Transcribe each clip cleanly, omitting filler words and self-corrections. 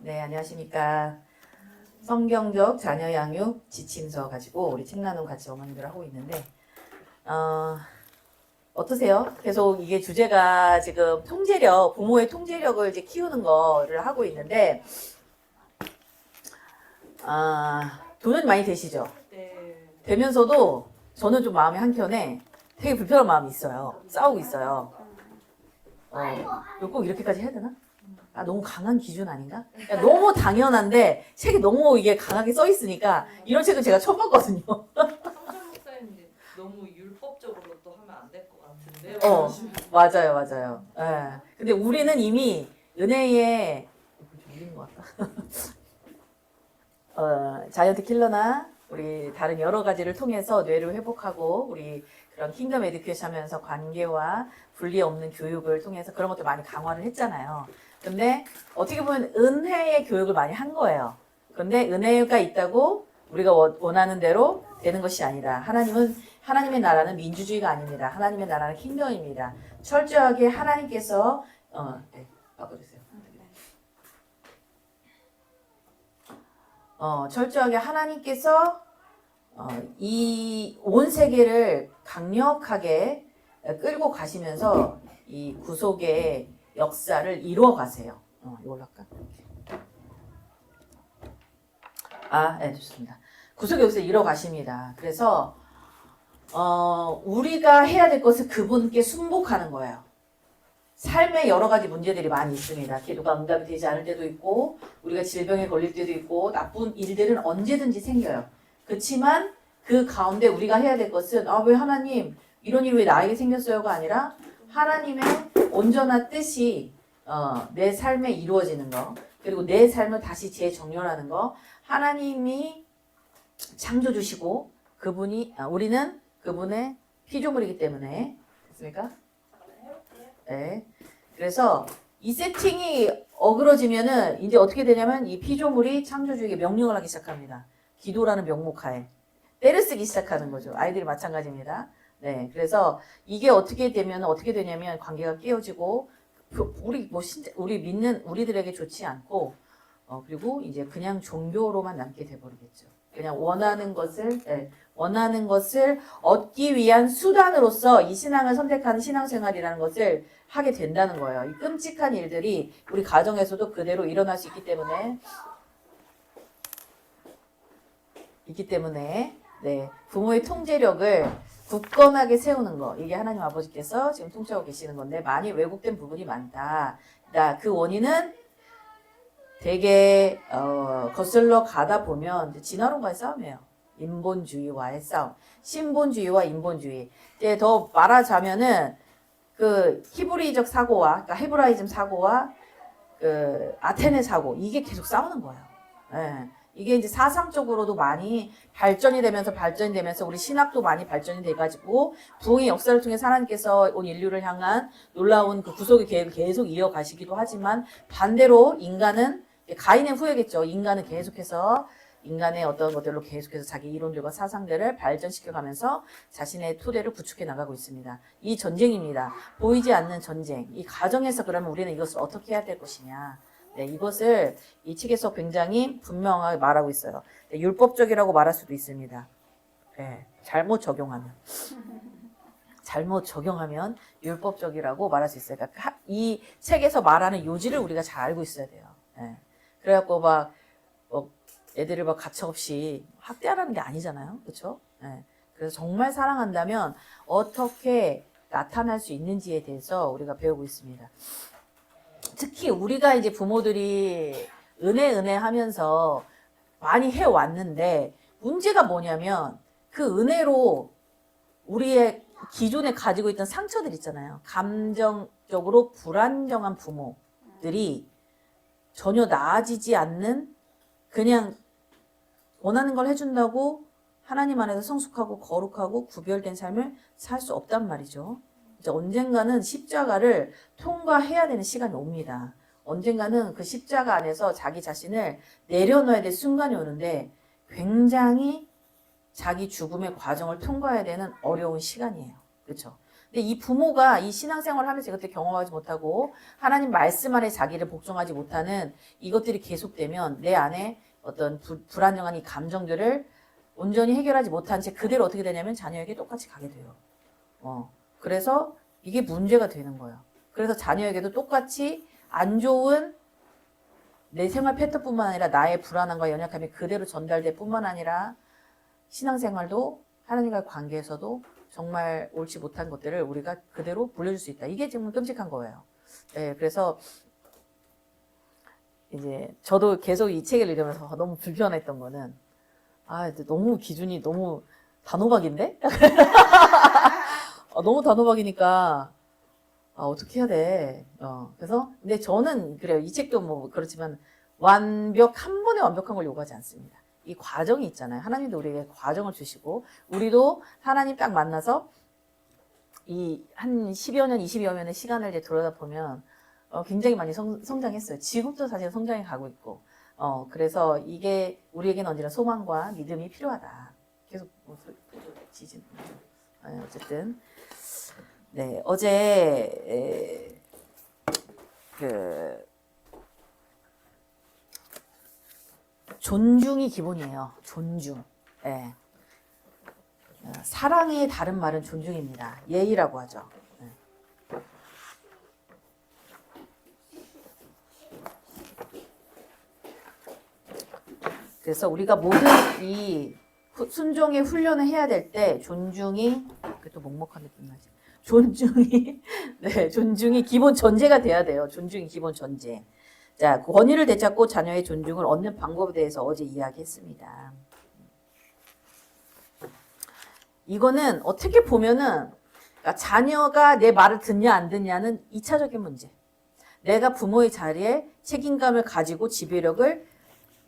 네, 안녕하십니까. 성경적 자녀 양육 지침서 가지고 우리 책 나눔 같이 어머님들 하고 있는데, 어떠세요? 계속 이게 주제가 지금 통제력, 부모의 통제력을 이제 키우는 거를 하고 있는데, 도전이 많이 되시죠? 네. 되면서도 저는 좀 마음이 한켠에 되게 불편한 마음이 있어요. 싸우고 있어요. 이거 꼭 이렇게까지 해야 되나? 너무 강한 기준 아닌가? 너무 당연한데 책이 너무 이게 강하게 써 있으니까 이런 책은 제가 처음 봤거든요. 성전 목사님 너무 율법적으로 또 하면 안 될 것 같은데. 맞아요. 예. 근데 우리는 이미 은혜의 좀 울린 것 같다. 자이언트 킬러나 우리 다른 여러 가지를 통해서 뇌를 회복하고 우리 그런 킹덤 에듀케이션 하면서 관계와 분리 없는 교육을 통해서 그런 것도 많이 강화를 했잖아요. 근데 어떻게 보면 은혜의 교육을 많이 한 거예요. 그런데 은혜가 있다고 우리가 원하는 대로 되는 것이 아니다. 하나님의 나라는 민주주의가 아닙니다. 하나님의 나라는 킹덤입니다. 철저하게 하나님께서 네, 바꿔주세요. 철저하게 하나님께서 이 온 세계를 강력하게 끌고 가시면서 이 구속의 역사를 이루어 가세요. 이걸로 할까? 네, 좋습니다. 구속의 역사를 이루어 가십니다. 그래서 우리가 해야 될 것은 그분께 순복하는 거예요. 삶에 여러 가지 문제들이 많이 있습니다. 기도가 응답이 되지 않을 때도 있고 우리가 질병에 걸릴 때도 있고 나쁜 일들은 언제든지 생겨요. 그렇지만 그 가운데 우리가 해야 될 것은 왜 하나님 이런 일이 왜 나에게 생겼어요가 아니라 하나님의 온전한 뜻이 내 삶에 이루어지는 거, 그리고 내 삶을 다시 재정렬하는 거, 하나님이 창조주시고 우리는 그분의 피조물이기 때문에 됐습니까? 네. 그래서 이 세팅이 어그러지면은 이제 어떻게 되냐면 이 피조물이 창조주에게 명령을 하기 시작합니다. 기도라는 명목하에 때를 쓰기 시작하는 거죠. 아이들이 마찬가지입니다. 네. 그래서 이게 어떻게 되냐면 관계가 깨어지고 우리 믿는 우리들에게 좋지 않고 그리고 이제 그냥 종교로만 남게 돼버리겠죠. 그냥 원하는 것을 얻기 위한 수단으로서 이 신앙을 선택하는 신앙생활이라는 것을 하게 된다는 거예요. 이 끔찍한 일들이 우리 가정에서도 그대로 일어날 수 있기 때문에 네, 부모의 통제력을 굳건하게 세우는 거, 이게 하나님 아버지께서 지금 통치하고 계시는 건데 많이 왜곡된 부분이 많다. 그 원인은 되게 거슬러 가다 보면 진화론과의 싸움이에요. 인본주의와의 싸움. 신본주의와 인본주의. 이제 더 말하자면은 그 히브리적 사고와 그러니까 헤브라이즘 사고와 그 아테네 사고, 이게 계속 싸우는 거예요. 예. 이게 이제 사상적으로도 많이 발전이 되면서 우리 신학도 많이 발전이 돼가지고 부흥의 역사를 통해서 하나님께서 온 인류를 향한 놀라운 그 구속의 계획을 계속 이어가시기도 하지만 반대로 인간은 가인의 후예겠죠. 인간은 계속해서 인간의 어떤 것들로 계속해서 자기 이론들과 사상들을 발전시켜가면서 자신의 토대를 구축해 나가고 있습니다. 이 전쟁입니다. 보이지 않는 전쟁. 이 가정에서 그러면 우리는 이것을 어떻게 해야 될 것이냐. 네, 이것을 이 책에서 굉장히 분명하게 말하고 있어요. 네, 율법적이라고 말할 수도 있습니다. 네, 잘못 적용하면 율법적이라고 말할 수 있어요. 그러니까 이 책에서 말하는 요지를 우리가 잘 알고 있어야 돼요. 네. 그래갖고 애들을 가차없이 학대하라는 게 아니잖아요. 그렇죠? 네. 그래서 정말 사랑한다면 어떻게 나타날 수 있는지에 대해서 우리가 배우고 있습니다. 특히 우리가 이제 부모들이 은혜 하면서 많이 해왔는데 문제가 뭐냐면 그 은혜로 우리의 기존에 가지고 있던 상처들 있잖아요. 감정적으로 불안정한 부모들이 전혀 나아지지 않는, 그냥 원하는 걸 해준다고 하나님 안에서 성숙하고 거룩하고 구별된 삶을 살 수 없단 말이죠. 이제 언젠가는 십자가를 통과해야 되는 시간이 옵니다. 언젠가는 그 십자가 안에서 자기 자신을 내려놓아야 될 순간이 오는데 굉장히 자기 죽음의 과정을 통과해야 되는 어려운 시간이에요. 그렇죠? 근데 이 부모가 이 신앙생활을 하면서 이것들을 경험하지 못하고 하나님 말씀 안에 자기를 복종하지 못하는 이것들이 계속되면 내 안에 어떤 불안정한 이 감정들을 온전히 해결하지 못한 채 그대로 어떻게 되냐면 자녀에게 똑같이 가게 돼요. 그래서 이게 문제가 되는 거예요. 그래서 자녀에게도 똑같이 안 좋은 내 생활 패턴뿐만 아니라 나의 불안함과 연약함이 그대로 전달될 뿐만 아니라 신앙생활도 하나님과의 관계에서도 정말 옳지 못한 것들을 우리가 그대로 불려줄 수 있다. 이게 정말 끔찍한 거예요. 네, 그래서 이제 저도 계속 이 책을 읽으면서 너무 불편했던 거는 너무 기준이 너무 단호박인데? 너무 단호박이니까 어떻게 해야 돼? 그래서 근데 저는 그래요. 이 책도 뭐 그렇지만 한 번에 완벽한 걸 요구하지 않습니다. 이 과정이 있잖아요. 하나님도 우리에게 과정을 주시고 우리도 하나님 딱 만나서 이 한 10여 년, 20여 년의 시간을 이제 들여다보면 굉장히 많이 성장했어요. 지금도 사실 성장해 가고 있고 그래서 이게 우리에게는 언제나 소망과 믿음이 필요하다. 계속 지진 어쨌든 네, 어제 존중이 기본이에요. 존중. 예. 사랑의 다른 말은 존중입니다. 예의라고 하죠. 예. 그래서 우리가 모든 이 순종의 훈련을 해야 될 때 존중이 또 먹먹한 느낌 나지. 존중이 기본 전제가 돼야 돼요. 존중이 기본 전제. 자, 권위를 되찾고 자녀의 존중을 얻는 방법에 대해서 어제 이야기했습니다. 이거는 어떻게 보면은 그러니까 자녀가 내 말을 듣냐 안 듣냐는 2차적인 문제. 내가 부모의 자리에 책임감을 가지고 지배력을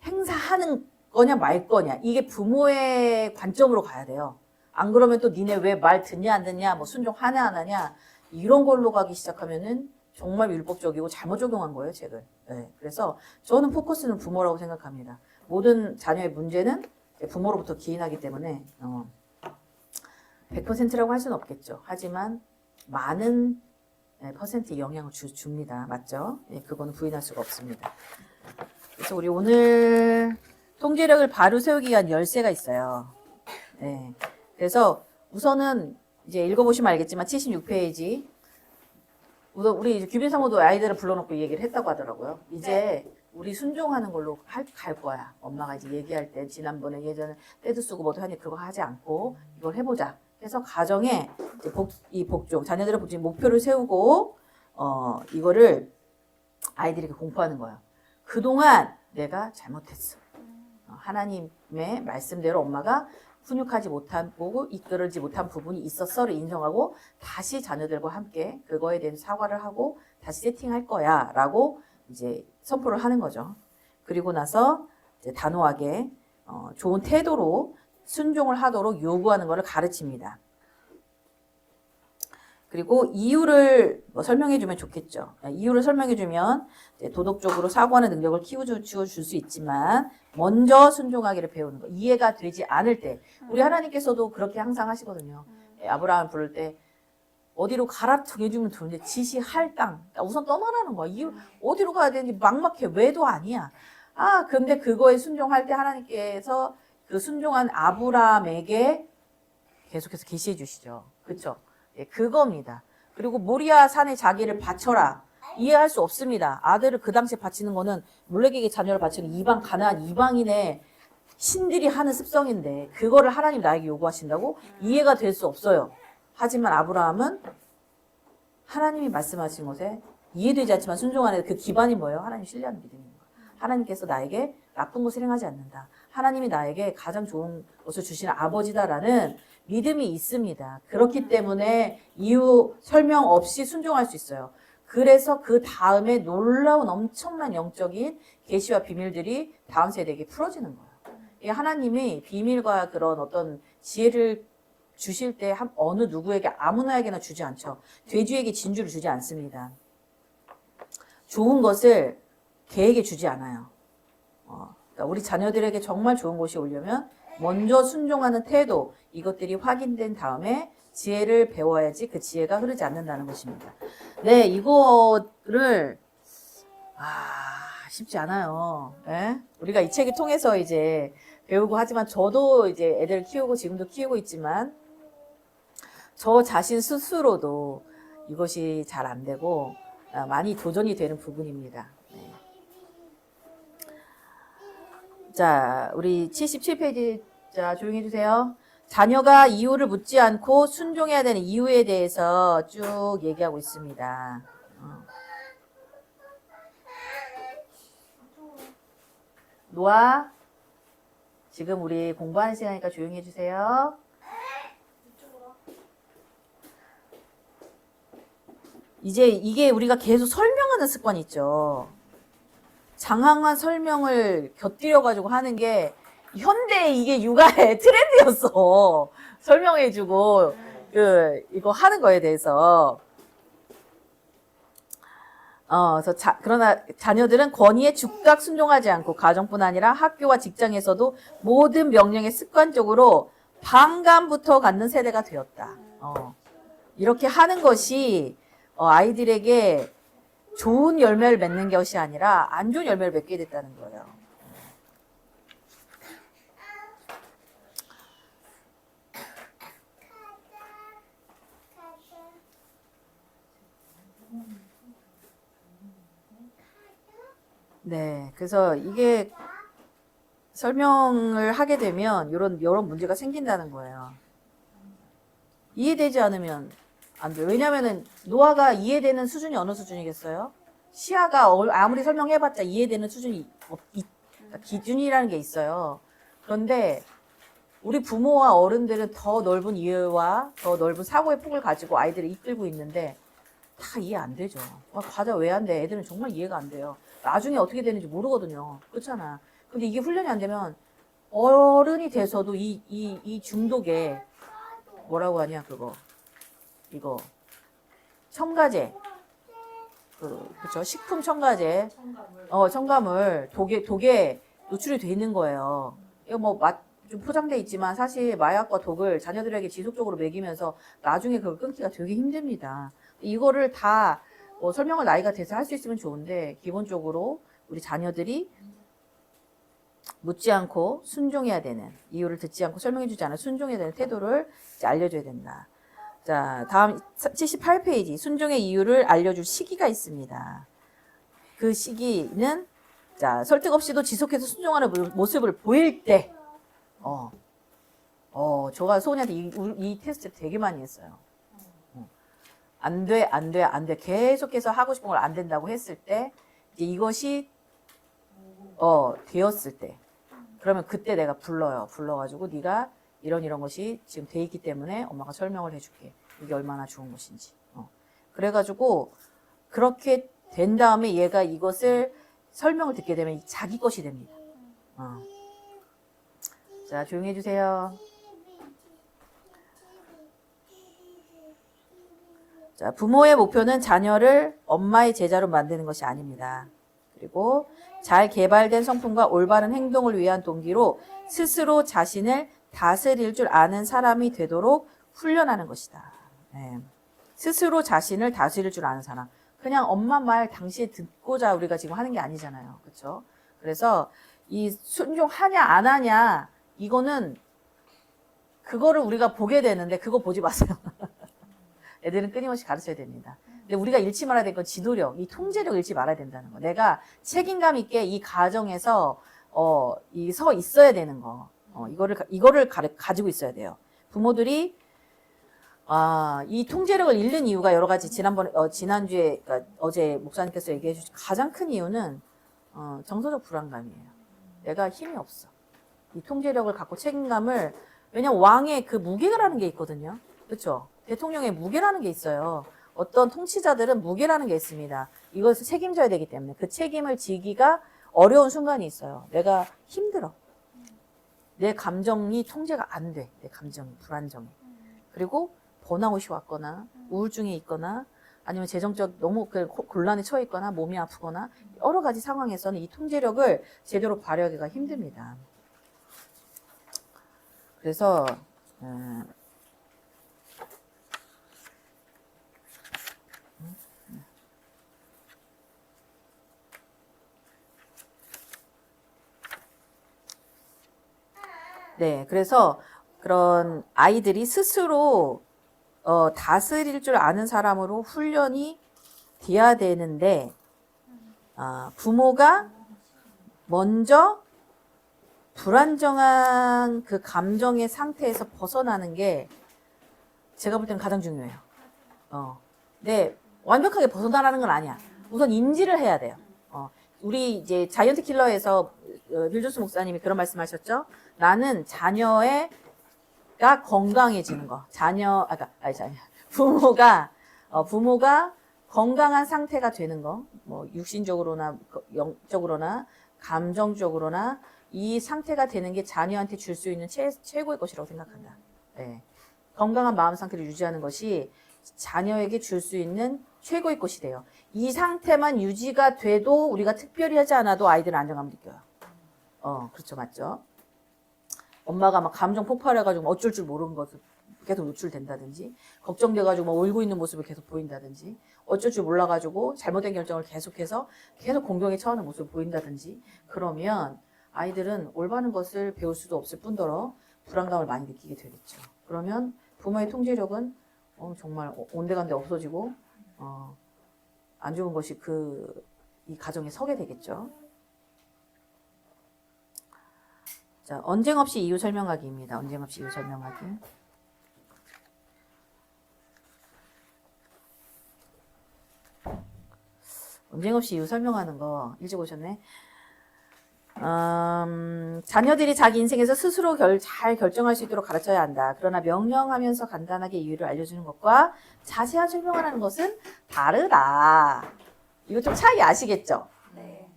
행사하는 거냐 말 거냐. 이게 부모의 관점으로 가야 돼요. 안 그러면 또 니네 왜 말 듣냐 안 듣냐 뭐 순종하냐 안 하냐 이런 걸로 가기 시작하면은 정말 율법적이고 잘못 적용한 거예요, 책을. 네, 그래서 저는 포커스는 부모라고 생각합니다. 모든 자녀의 문제는 부모로부터 기인하기 때문에 100%라고 할 수는 없겠죠. 하지만 많은 퍼센트의 영향을 줍니다. 맞죠? 네, 그거는 부인할 수가 없습니다. 그래서 우리 오늘 통제력을 바로 세우기 위한 열쇠가 있어요. 네, 그래서 우선은 이제 읽어보시면 알겠지만 76페이지 우리 규빈 사모도 아이들을 불러놓고 얘기를 했다고 하더라고요. 이제 우리 순종하는 걸로 갈 거야. 엄마가 이제 얘기할 때 지난번에 예전에 때도 쓰고 뭐도 하니 그거 하지 않고 이걸 해보자. 그래서 가정에 이제 이 복종, 자녀들의 복종 목표를 세우고 이거를 아이들에게 공포하는 거예요. 그동안 내가 잘못했어. 하나님의 말씀대로 엄마가 훈육하지 못하고 이끌지 못한 부분이 있었어를 인정하고 다시 자녀들과 함께 그거에 대해서 사과를 하고 다시 세팅할 거야 라고 이제 선포를 하는 거죠. 그리고 나서 이제 단호하게 좋은 태도로 순종을 하도록 요구하는 것을 가르칩니다. 그리고 이유를 설명해 주면 좋겠죠. 이유를 설명해 주면 도덕적으로 사고하는 능력을 키워줄 수 있지만 먼저 순종하기를 배우는 거. 이해가 되지 않을 때 우리 하나님께서도 그렇게 항상 하시거든요. 아브라함 부를 때 어디로 가라 정해주면 되는데 지시할 땅. 우선 떠나라는 거야. 이유 어디로 가야 되는지 막막해. 왜도 아니야. 근데 그거에 순종할 때 하나님께서 그 순종한 아브라함에게 계속해서 계시해 주시죠. 그렇죠? 예, 그겁니다. 그리고 모리아 산에 자기를 바쳐라. 이해할 수 없습니다. 아들을 그 당시에 바치는 거는 몰렉에게 자녀를 바치는 이방 가나안 이방인의 신들이 하는 습성인데 그거를 하나님 나에게 요구하신다고 이해가 될 수 없어요. 하지만 아브라함은 하나님이 말씀하신 것에 이해되지 않지만 순종하는 그 기반이 뭐예요? 하나님 신뢰하는 믿음입니다. 하나님께서 나에게 나쁜 것을 행하지 않는다. 하나님이 나에게 가장 좋은 것을 주시는 아버지다라는 믿음이 있습니다. 그렇기 때문에 이유 설명 없이 순종할 수 있어요. 그래서 그 다음에 놀라운 엄청난 영적인 계시와 비밀들이 다음 세대에게 풀어지는 거예요. 하나님이 비밀과 그런 어떤 지혜를 주실 때 어느 누구에게 아무나에게나 주지 않죠. 돼지에게 진주를 주지 않습니다. 좋은 것을 개에게 주지 않아요. 그러니까 우리 자녀들에게 정말 좋은 것이 오려면 먼저 순종하는 태도 이것들이 확인된 다음에 지혜를 배워야지 그 지혜가 흐르지 않는다는 것입니다. 네, 이거를 쉽지 않아요. 예? 우리가 이 책을 통해서 이제 배우고 하지만 저도 이제 애들 키우고 지금도 키우고 있지만 저 자신 스스로도 이것이 잘 안 되고 많이 도전이 되는 부분입니다. 네. 자, 우리 77페이지 자 조용히 해주세요. 자녀가 이유를 묻지 않고 순종해야 되는 이유에 대해서 쭉 얘기하고 있습니다. 노아, 지금 우리 공부하는 시간이니까 조용히 해주세요. 이제 이게 우리가 계속 설명하는 습관이 있죠. 장황한 설명을 곁들여가지고 하는 게 현대 이게 육아의 트렌드였어. 설명해주고 이거 하는 거에 대해서. 그러나 자녀들은 권위에 즉각 순종하지 않고 가정뿐 아니라 학교와 직장에서도 모든 명령에 습관적으로 반감부터 갖는 세대가 되었다. 이렇게 하는 것이 아이들에게 좋은 열매를 맺는 것이 아니라 안 좋은 열매를 맺게 됐다는 거예요. 네, 그래서 이게 설명을 하게 되면 이런 문제가 생긴다는 거예요. 이해되지 않으면 안 돼요. 왜냐면은 노아가 이해되는 수준이 어느 수준이겠어요? 시아가 아무리 설명해봤자 이해되는 수준이 그러니까 기준이라는 게 있어요. 그런데 우리 부모와 어른들은 더 넓은 이해와 더 넓은 사고의 폭을 가지고 아이들을 이끌고 있는데 다 이해 안 되죠. 과자 왜 안 돼? 애들은 정말 이해가 안 돼요. 나중에 어떻게 되는지 모르거든요. 그렇잖아. 근데 이게 훈련이 안 되면 어른이 돼서도 이 중독에 뭐라고 하냐 이거 첨가제 그쵸 식품 첨가제 첨가물 독에 노출이 돼 있는 거예요. 이거 뭐 좀 포장돼 있지만 사실 마약과 독을 자녀들에게 지속적으로 먹이면서 나중에 그걸 끊기가 되게 힘듭니다. 이거를 다 설명을 나이가 돼서 할 수 있으면 좋은데 기본적으로 우리 자녀들이 묻지 않고 순종해야 되는 이유를 듣지 않고 설명해주지 않아 순종해야 되는 태도를 이제 알려줘야 된다. 자, 다음 78페이지 순종의 이유를 알려줄 시기가 있습니다. 그 시기는 자 설득 없이도 지속해서 순종하는 모습을 보일 때 제가 소은이한테 이 테스트 되게 많이 했어요. 안 돼 계속해서 하고 싶은 걸 안 된다고 했을 때 이제 이것이 되었을 때 그러면 그때 내가 불러가지고 네가 이런 것이 지금 돼 있기 때문에 엄마가 설명을 해줄게. 이게 얼마나 좋은 것인지. 그래가지고 그렇게 된 다음에 얘가 이것을 설명을 듣게 되면 자기 것이 됩니다. 자, 조용히 해주세요. 자, 부모의 목표는 자녀를 엄마의 제자로 만드는 것이 아닙니다. 그리고 잘 개발된 성품과 올바른 행동을 위한 동기로 스스로 자신을 다스릴 줄 아는 사람이 되도록 훈련하는 것이다. 네. 스스로 자신을 다스릴 줄 아는 사람. 그냥 엄마 말 당시에 듣고자 우리가 지금 하는 게 아니잖아요. 그렇죠? 그래서 이 순종하냐 안 하냐 이거는 그거를 우리가 보게 되는데 그거 보지 마세요. 애들은 끊임없이 가르쳐야 됩니다. 근데 우리가 잃지 말아야 될 건 지도력, 이 통제력 잃지 말아야 된다는 거. 내가 책임감 있게 이 가정에서 서 있어야 되는 거. 이거를 가지고 있어야 돼요. 부모들이 이 통제력을 잃는 이유가 여러 가지 지난주에 그러니까 어제 목사님께서 얘기해 주신 가장 큰 이유는 정서적 불안감이에요. 내가 힘이 없어. 이 통제력을 갖고 책임감을 왜냐면 왕의 그 무게라는 게 있거든요. 그렇죠? 대통령의 무게라는 게 있어요. 어떤 통치자들은 무게라는 게 있습니다. 이것을 책임져야 되기 때문에 그 책임을 지기가 어려운 순간이 있어요. 내가 힘들어. 내 감정이 통제가 안 돼. 내 감정이 불안정해. 그리고 번아웃이 왔거나 우울증이 있거나 아니면 재정적 너무 곤란에 처해 있거나 몸이 아프거나 여러 가지 상황에서는 이 통제력을 제대로 발휘하기가 힘듭니다. 그래서 네, 그래서 그런 아이들이 스스로 다스릴 줄 아는 사람으로 훈련이 돼야 되는데 부모가 먼저 불안정한 그 감정의 상태에서 벗어나는 게 제가 볼 때는 가장 중요해요. 근데 완벽하게 벗어나라는 건 아니야. 우선 인지를 해야 돼요. 우리 이제 자이언트 킬러에서 빌 존스 목사님이 그런 말씀하셨죠. 나는 자녀가 건강해지는 거. 부모가 건강한 상태가 되는 거. 뭐 육신적으로나 영적으로나 감정적으로나 이 상태가 되는 게 자녀한테 줄 수 있는 최고의 것이라고 생각한다. 네. 건강한 마음 상태를 유지하는 것이 자녀에게 줄 수 있는 최고의 것이 돼요. 이 상태만 유지가 돼도 우리가 특별히 하지 않아도 아이들은 안정감을 느껴요. 그렇죠. 맞죠? 엄마가 막 감정 폭발해가지고 어쩔 줄 모르는 것을 계속 노출된다든지, 걱정돼가지고 막 울고 있는 모습을 계속 보인다든지, 어쩔 줄 몰라가지고 잘못된 결정을 계속해서 계속 공경에 처하는 모습을 보인다든지, 그러면 아이들은 올바른 것을 배울 수도 없을 뿐더러 불안감을 많이 느끼게 되겠죠. 그러면 부모의 통제력은 정말 온데간데 없어지고 안 좋은 것이 이 가정에 서게 되겠죠. 자, 언쟁 없이 이유 설명하기입니다. 언쟁 없이 이유 설명하기. 언쟁 없이 이유 설명하는 거 일찍 오셨네. 자녀들이 자기 인생에서 스스로 잘 결정할 수 있도록 가르쳐야 한다. 그러나 명령하면서 간단하게 이유를 알려주는 것과 자세한 설명을 하는 것은 다르다. 이거 좀 차이 아시겠죠? 네.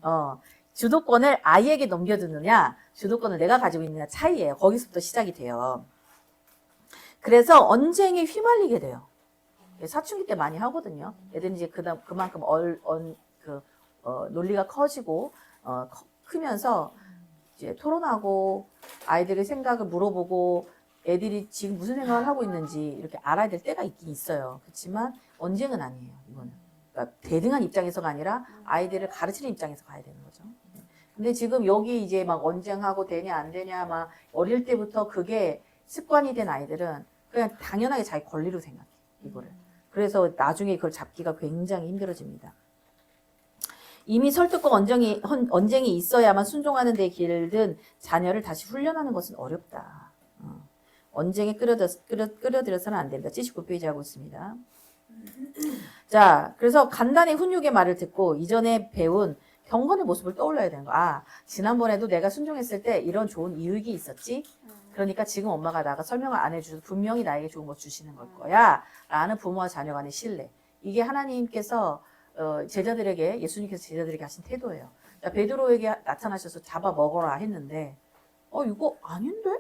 주도권을 아이에게 넘겨두느냐, 주도권을 내가 가지고 있느냐 차이예요. 거기서부터 시작이 돼요. 그래서 언쟁에 휘말리게 돼요. 사춘기 때 많이 하거든요. 애들이 이제 그만큼 논리가 커지고, 크면서 이제 토론하고 아이들의 생각을 물어보고 애들이 지금 무슨 생각을 하고 있는지 이렇게 알아야 될 때가 있긴 있어요. 그렇지만 언쟁은 아니에요. 이거는. 그러니까 대등한 입장에서가 아니라 아이들을 가르치는 입장에서 가야 되는 거죠. 근데 지금 여기 이제 막 언쟁하고 되냐 안 되냐 막 어릴 때부터 그게 습관이 된 아이들은 그냥 당연하게 자기 권리로 생각해. 이거를. 그래서 나중에 그걸 잡기가 굉장히 힘들어집니다. 이미 설득과 언쟁이 있어야만 순종하는 데 길든 자녀를 다시 훈련하는 것은 어렵다. 언쟁에 끌어들여서는 안 됩니다. 79페이지 하고 있습니다. 자, 그래서 간단히 훈육의 말을 듣고 이전에 배운 경건의 모습을 떠올려야 되는 거야. 지난번에도 내가 순종했을 때 이런 좋은 이익이 있었지? 그러니까 지금 엄마가 나가 설명을 안 해주셔도 분명히 나에게 좋은 거 주시는 걸 거야. 라는 부모와 자녀 간의 신뢰. 이게 하나님께서 제자들에게, 예수님께서 제자들에게 하신 태도예요. 자, 베드로에게 나타나셔서 잡아 먹어라 했는데, 이거 아닌데?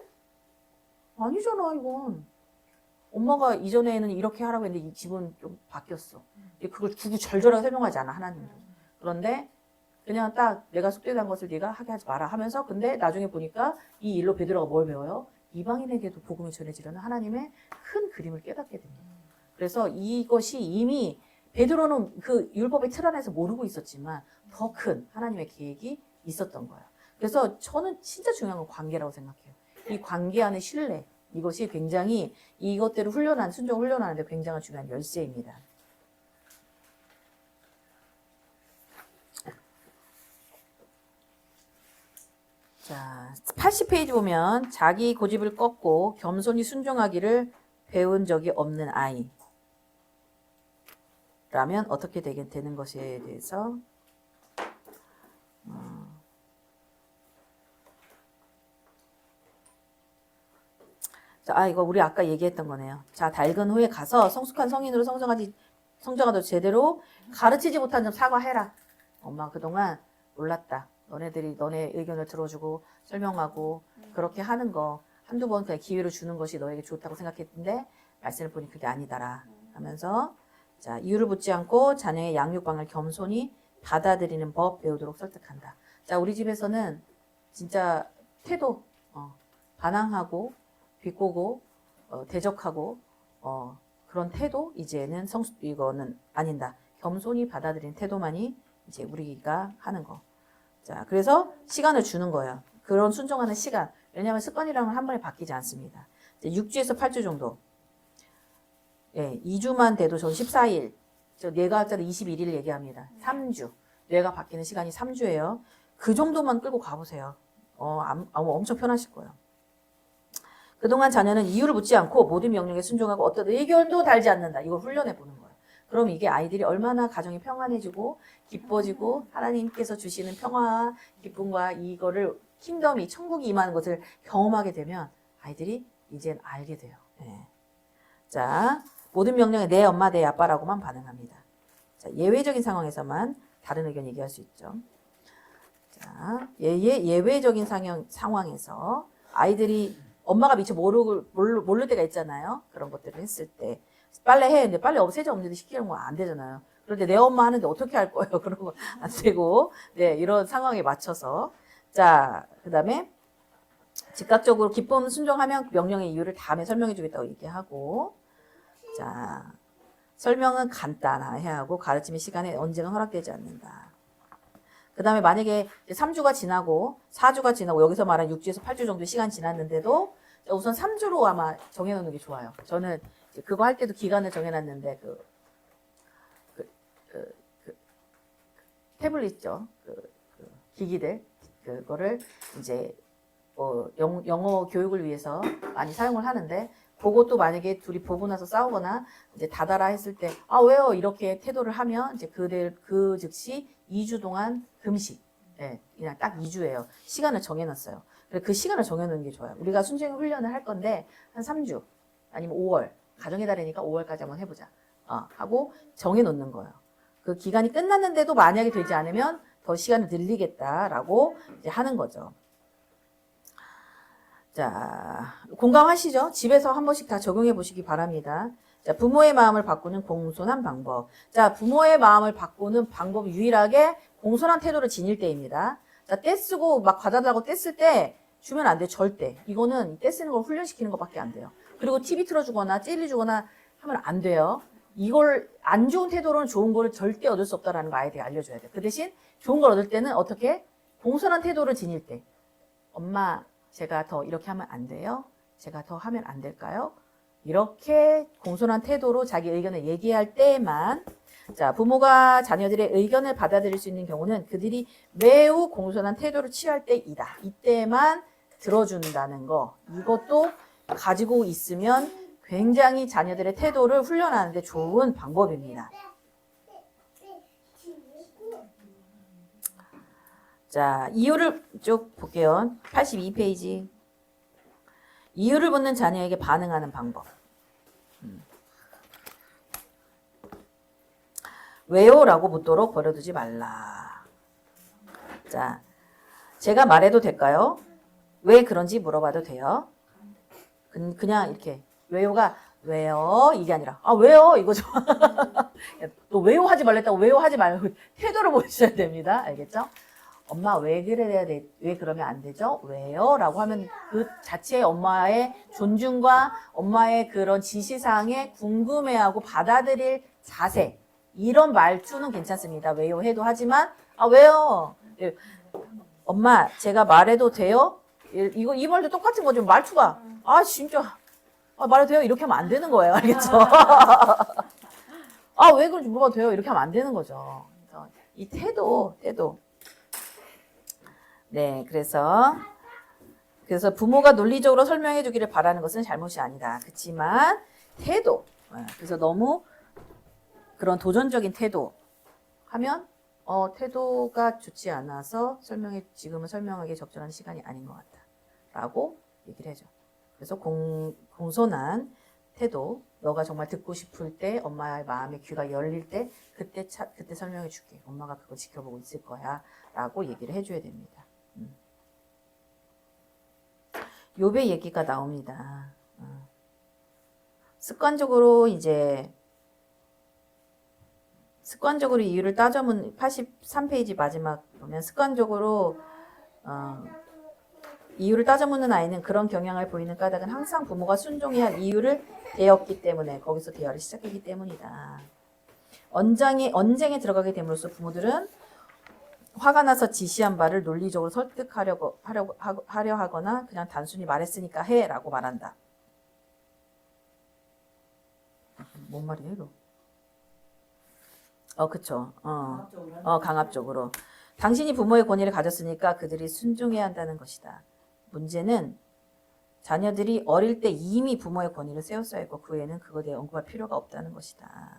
아니잖아, 이건. 엄마가 이전에는 이렇게 하라고 했는데 이 집은 좀 바뀌었어. 그걸 구구절절하게 설명하지 않아, 하나님은. 그런데 그냥 딱 내가 속되는 것을 네가 하게 하지 마라 하면서 근데 나중에 보니까 이 일로 베드로가 뭘 배워요? 이방인에게도 복음이 전해지려는 하나님의 큰 그림을 깨닫게 됩니다. 그래서 이것이 이미 베드로는 그 율법의 틀 안에서 모르고 있었지만 더 큰 하나님의 계획이 있었던 거예요. 그래서 저는 진짜 중요한 건 관계라고 생각해요. 이 관계 안의 신뢰, 이것이 굉장히 이것대로 순종 훈련하는데 굉장히 중요한 열쇠입니다. 자, 80페이지 보면 자기 고집을 꺾고 겸손히 순종하기를 배운 적이 없는 아이. 라면 어떻게 되는 것에 대해서 자, 이거 우리 아까 얘기했던 거네요. 자, 낡은 후에 가서 성숙한 성인으로 성장하도록 제대로 가르치지 못한 점 사과해라. 엄마 그동안 몰랐다. 너네 의견을 들어주고 설명하고 그렇게 하는 거 한두 번 그냥 기회를 주는 것이 너에게 좋다고 생각했는데 말씀을 보니 그게 아니다라 하면서 자, 이유를 묻지 않고 자녀의 양육방을 겸손히 받아들이는 법 배우도록 설득한다. 자, 우리 집에서는 진짜 태도, 반항하고, 비꼬고, 대적하고, 그런 태도, 이제는 이거는 아닌다. 겸손히 받아들이는 태도만이 이제 우리가 하는 거. 자, 그래서 시간을 주는 거예요. 그런 순종하는 시간. 왜냐하면 습관이랑은 한 번에 바뀌지 않습니다. 6주에서 8주 정도. 예, 2주만 돼도 전 14일. 저 뇌과학자들 21일 얘기합니다. 3주. 뇌가 바뀌는 시간이 3주예요. 그 정도만 끌고 가보세요. 엄청 편하실 거예요. 그동안 자녀는 이유를 묻지 않고 모든 명령에 순종하고 어떤 의견도 달지 않는다. 이걸 훈련해 보는 거예요. 그럼 이게 아이들이 얼마나 가정이 평안해지고 기뻐지고 하나님께서 주시는 평화와 기쁨과 이거를 킹덤이 천국이 임하는 것을 경험하게 되면 아이들이 이젠 알게 돼요. 네. 자, 모든 명령에 내 엄마 내 아빠라고만 반응합니다. 자, 예외적인 상황에서만 다른 의견 얘기할 수 있죠. 자, 예외적인 상황에서 아이들이 엄마가 미처 모를 때가 있잖아요. 그런 것들을 했을 때 빨래 해. 근데 빨래 세제 없는데 시키는 건 안 되잖아요. 그런데 내 엄마 하는데 어떻게 할 거예요? 그런 거 안 되고. 네, 이런 상황에 맞춰서. 자, 그 다음에 즉각적으로 기쁨 순종하면 명령의 이유를 다음에 설명해 주겠다고 얘기하고. 자, 설명은 간단해야 하고 가르침의 시간에 언제나 허락되지 않는다. 그 다음에 만약에 3주가 지나고 4주가 지나고 여기서 말한 6주에서 8주 정도 시간 지났는데도 우선 3주로 아마 정해놓는 게 좋아요. 저는 그거 할 때도 기간을 정해놨는데 태블릿 있죠. 기기들 그거를 이제 영어 교육을 위해서 많이 사용을 하는데 그것도 만약에 둘이 보고 나서 싸우거나 이제 다다라 했을 때 왜요? 이렇게 태도를 하면 이제 그 즉시 2주 동안 금식. 예, 그냥 딱 2주예요. 시간을 정해놨어요. 그래서 그 시간을 정해놓는 게 좋아요. 우리가 순종 훈련을 할 건데 한 3주 아니면 5월 가정의 달이니까 5월까지 한번 해보자. 하고 정해놓는 거예요. 그 기간이 끝났는데도 만약에 되지 않으면 더 시간을 늘리겠다라고 이제 하는 거죠. 자, 공감하시죠? 집에서 한 번씩 다 적용해 보시기 바랍니다. 자, 부모의 마음을 바꾸는 공손한 방법. 자, 부모의 마음을 바꾸는 방법 유일하게 공손한 태도를 지닐 때입니다. 자, 떼쓰고 막 받아달라고 떼쓸 때 주면 안 돼요. 절대. 이거는 떼쓰는 걸 훈련시키는 것밖에 안 돼요. 그리고 TV 틀어주거나 찔리주거나 하면 안 돼요. 이걸 안 좋은 태도로는 좋은 거를 절대 얻을 수 없다라는 거 아이들이 알려줘야 돼요. 그 대신 좋은 걸 얻을 때는 어떻게? 공손한 태도를 지닐 때. 엄마, 제가 더 이렇게 하면 안 돼요? 제가 더 하면 안 될까요? 이렇게 공손한 태도로 자기 의견을 얘기할 때만 자, 부모가 자녀들의 의견을 받아들일 수 있는 경우는 그들이 매우 공손한 태도를 취할 때이다. 이때만 들어준다는 거. 이것도 가지고 있으면 굉장히 자녀들의 태도를 훈련하는 데 좋은 방법입니다. 자, 이유를 쭉 볼게요. 82페이지. 이유를 묻는 자녀에게 반응하는 방법. 왜요? 라고 묻도록 버려두지 말라. 자, 제가 말해도 될까요? 왜 그런지 물어봐도 돼요? 그냥 이렇게 왜요가 왜요? 이게 아니라 왜요? 이거죠. 또 왜요 하지 말랬다고 왜요 하지 말고 태도를 보여주셔야 됩니다. 알겠죠? 엄마 왜 그래야 돼? 왜 그러면 안 되죠? 왜요? 라고 하면 그 자체의 엄마의 존중과 엄마의 그런 지시사항에 궁금해하고 받아들일 자세 이런 말투는 괜찮습니다. 왜요? 해도 하지만 왜요? 엄마 제가 말해도 돼요? 이 말도 똑같은 거죠. 말투가 진짜 말해도 돼요? 이렇게 하면 안 되는 거예요. 알겠죠? 왜 그런지 물어봐도 돼요? 이렇게 하면 안 되는 거죠. 그래서 이 태도 네, 그래서 부모가 논리적으로 설명해 주기를 바라는 것은 잘못이 아니다. 그렇지만 태도, 그래서 너무 그런 도전적인 태도 하면 태도가 좋지 않아서 지금은 설명하기에 적절한 시간이 아닌 것 같다. 라고 얘기를 해줘. 그래서 공손한 태도, 너가 정말 듣고 싶을 때, 엄마의 마음의 귀가 열릴 때, 그때 설명해 줄게. 엄마가 그거 지켜보고 있을 거야. 라고 얘기를 해줘야 됩니다. 욥의 얘기가 나옵니다. 습관적으로 이유를 따져문 83페이지 마지막 보면 습관적으로 이유를 따져묻는 아이는 그런 경향을 보이는 까닭은 항상 부모가 순종해야 할 이유를 대었기 때문에 거기서 대화를 시작했기 때문이다. 언쟁에 들어가게 됨으로써 부모들은 화가 나서 지시한 바를 논리적으로 하려 하거나 그냥 단순히 말했으니까 해라고 말한다. 뭔 말이에요, 이거? 그쵸. 강압적으로. 당신이 부모의 권위를 가졌으니까 그들이 순종해야 한다는 것이다. 문제는 자녀들이 어릴 때 이미 부모의 권위를 세웠어야 했고 그 후에는 그거에 대해 언급할 필요가 없다는 것이다.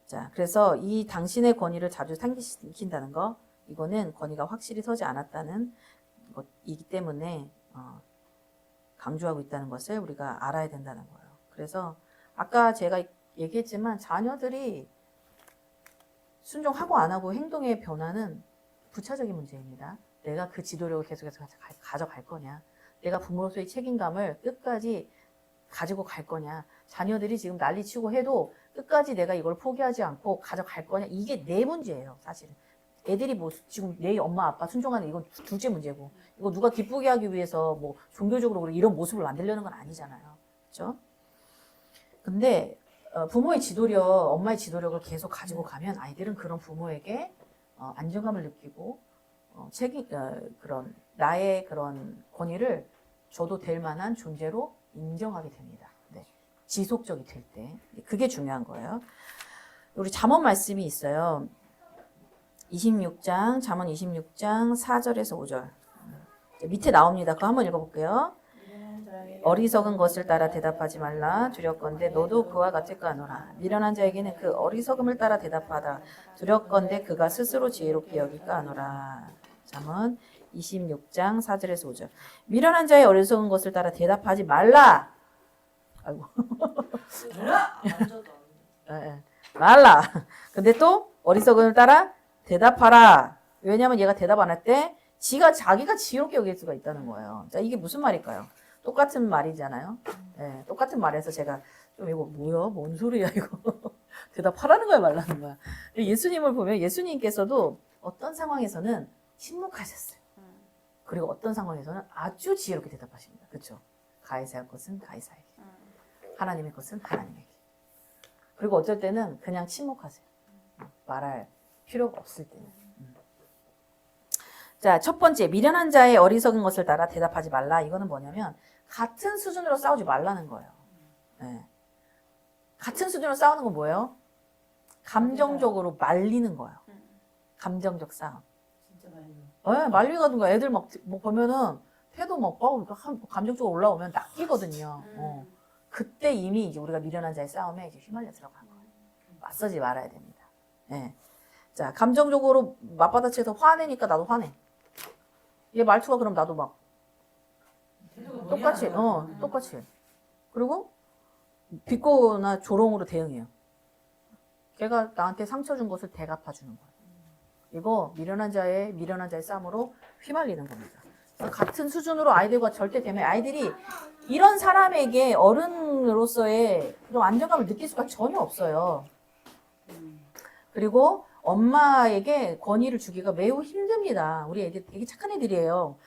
자, 그래서 이 당신의 권위를 자주 상기시킨다는 거, 이거는 권위가 확실히 서지 않았다는 것이기 때문에 강조하고 있다는 것을 우리가 알아야 된다는 거예요. 그래서 아까 제가 얘기했지만 자녀들이 순종하고 안 하고 행동의 변화는 부차적인 문제입니다. 내가 그 지도력을 계속해서 가져갈 거냐, 내가 부모로서의 책임감을 끝까지 가지고 갈 거냐, 자녀들이 지금 난리치고 해도 끝까지 내가 이걸 포기하지 않고 가져갈 거냐, 이게 내 문제예요. 사실은 애들이 뭐 지금 내 엄마 아빠 순종하는 이건 둘째 문제고, 이거 누가 기쁘게 하기 위해서 뭐 종교적으로 이런 모습을 만들려는 건 아니잖아요. 그렇죠? 근데 부모의 지도력, 엄마의 지도력을 계속 가지고 가면 아이들은 그런 부모에게 안정감을 느끼고 그런 나의 그런 권위를 줘도 될 만한 존재로 인정하게 됩니다. 네. 지속적이 될 때. 그게 중요한 거예요. 우리 잠언 말씀이 있어요. 26장, 잠언 26장 4절에서 5절. 밑에 나옵니다. 그거 한번 읽어볼게요. 어리석은 것을 따라 대답하지 말라. 두렵건대 너도 그와 같을까 하노라. 미련한 자에게는 그 어리석음을 따라 대답하다. 두렵건대 그가 스스로 지혜롭게 여길까 하노라. 잠언 26장 4절에서 5절. 미련한 자의 어리석은 것을 따라 대답하지 말라. 아이고. 말라. 근데 또 어리석음을 따라 대답하라. 왜냐하면 얘가 대답 안 할 때 자기가 지혜롭게 여길 수가 있다는 거예요. 자, 이게 무슨 말일까요? 똑같은 말이잖아요. 네, 똑같은 말에서 제가 좀 이거 뭐야? 뭔 소리야 이거. 대답하라는 거야 말라는 거야. 예수님을 보면 예수님께서도 어떤 상황에서는 침묵하셨어요. 그리고 어떤 상황에서는 아주 지혜롭게 대답하십니다. 그렇죠? 가이사의 것은 가이사에게, 하나님의 것은 하나님에게. 그리고 어쩔 때는 그냥 침묵하세요. 말할 필요가 없을 때는. 자, 첫 번째, 미련한 자의 어리석은 것을 따라 대답하지 말라. 이거는 뭐냐면 같은 수준으로 싸우지 말라는 거예요. 네. 같은 수준으로 싸우는 건 뭐예요? 감정적으로 말리는 거예요. 감정적 싸움. 진짜 말려. 네, 말리거든요. 애들 막 보면은 태도 막 감정적으로 올라오면 낚이거든요. 그때 이미 이제 우리가 미련한 자의 싸움에 이제 휘말려 들어간 거예요. 맞서지 말아야 됩니다. 네. 자, 감정적으로 맞받아쳐서 화내니까 나도 화내. 얘 말투가 그럼 나도 막 똑같이, 똑같이. 그리고 비꼬나 조롱으로 대응해요. 걔가 나한테 상처 준 것을 대갚아 주는 거예요. 이거 미련한 자의 싸움으로 휘말리는 겁니다. 같은 수준으로 아이들과 절대 되면 아이들이 이런 사람에게 어른으로서의 그런 안정감을 느낄 수가 전혀 없어요. 그리고 엄마에게 권위를 주기가 매우 힘듭니다. 우리 애들 되게 착한 애들이에요.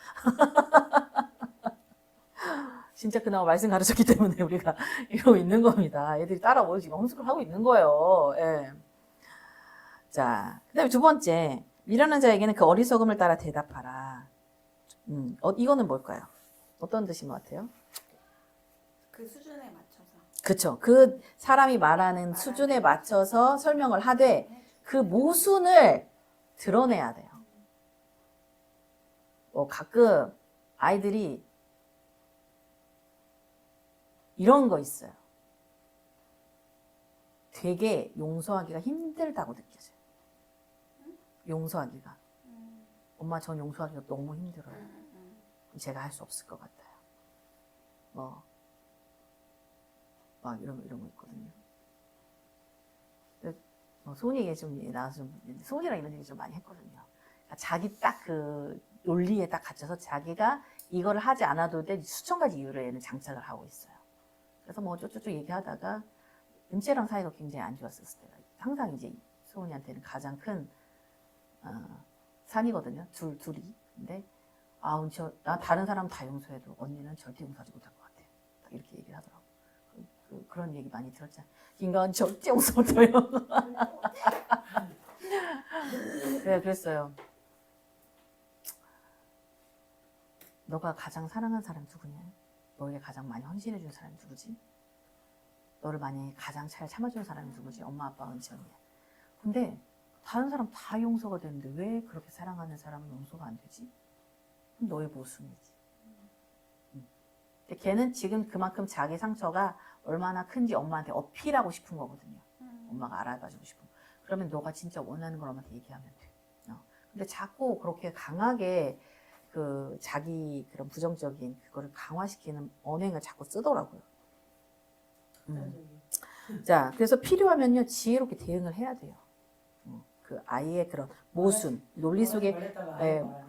진짜 그나마 말씀 가르쳤기 때문에 우리가 이러고 있는 겁니다. 애들이 따라오고 지금 험숙을 하고 있는 거예요. 예. 자, 그 다음에 두 번째, 미련한 자에게는 그 어리석음을 따라 대답하라. 이거는 뭘까요? 어떤 뜻인 것 같아요? 그 수준에 맞춰서. 그쵸. 그 사람이 말하는 수준에 맞춰서 설명을 하되 그 모순을 드러내야 돼요. 가끔 아이들이 이런 거 있어요. 되게 용서하기가 힘들다고 느껴져요. 용서하기가. 엄마 전 용서하기가 너무 힘들어요. 제가 할 수 없을 것 같아요. 막 이런 거 있거든요. 소은이 얘기 좀 나와서 소은이랑 이런 얘기 좀 많이 했거든요. 자기 딱 그 논리에 딱 갇혀서 자기가 이거를 하지 않아도 돼 수천 가지 이유를 얘는 장착을 하고 있어요. 그래서 뭐 어쩌고저쩌고 얘기하다가 은채랑 사이가 굉장히 안 좋았었을 때가 항상 이제 소은이한테는 가장 큰 산이거든요. 둘이. 근데 은채 나 다른 사람 다 용서해도 언니는 절대 용서하지 못할 것 같아. 이렇게 얘기를 하더라고. 그런 얘기 많이 들었잖아. 인간 절대 용서 못해요. 네, 그랬어요. 너가 가장 사랑하는 사람 누구냐? 너에게 가장 많이 헌신해준 사람이 누구지? 너를 많이 가장 잘 참아주는 사람이 누구지? 엄마, 아빠, 은지 언니. 근데 다른 사람 다 용서가 되는데 왜 그렇게 사랑하는 사람은 용서가 안 되지? 그럼 너의 모순이지. 근데 걔는 지금 그만큼 자기 상처가 얼마나 큰지 엄마한테 어필하고 싶은 거거든요. 엄마가 알아봐주고 싶은 거. 그러면 너가 진짜 원하는 걸 엄마한테 얘기하면 돼. 근데 자꾸 그렇게 강하게 그 자기 그런 부정적인 그거를 강화시키는 언행을 자꾸 쓰더라고요. 자, 그래서 필요하면요 지혜롭게 대응을 해야 돼요. 그 아이의 그런 모순, 논리 속의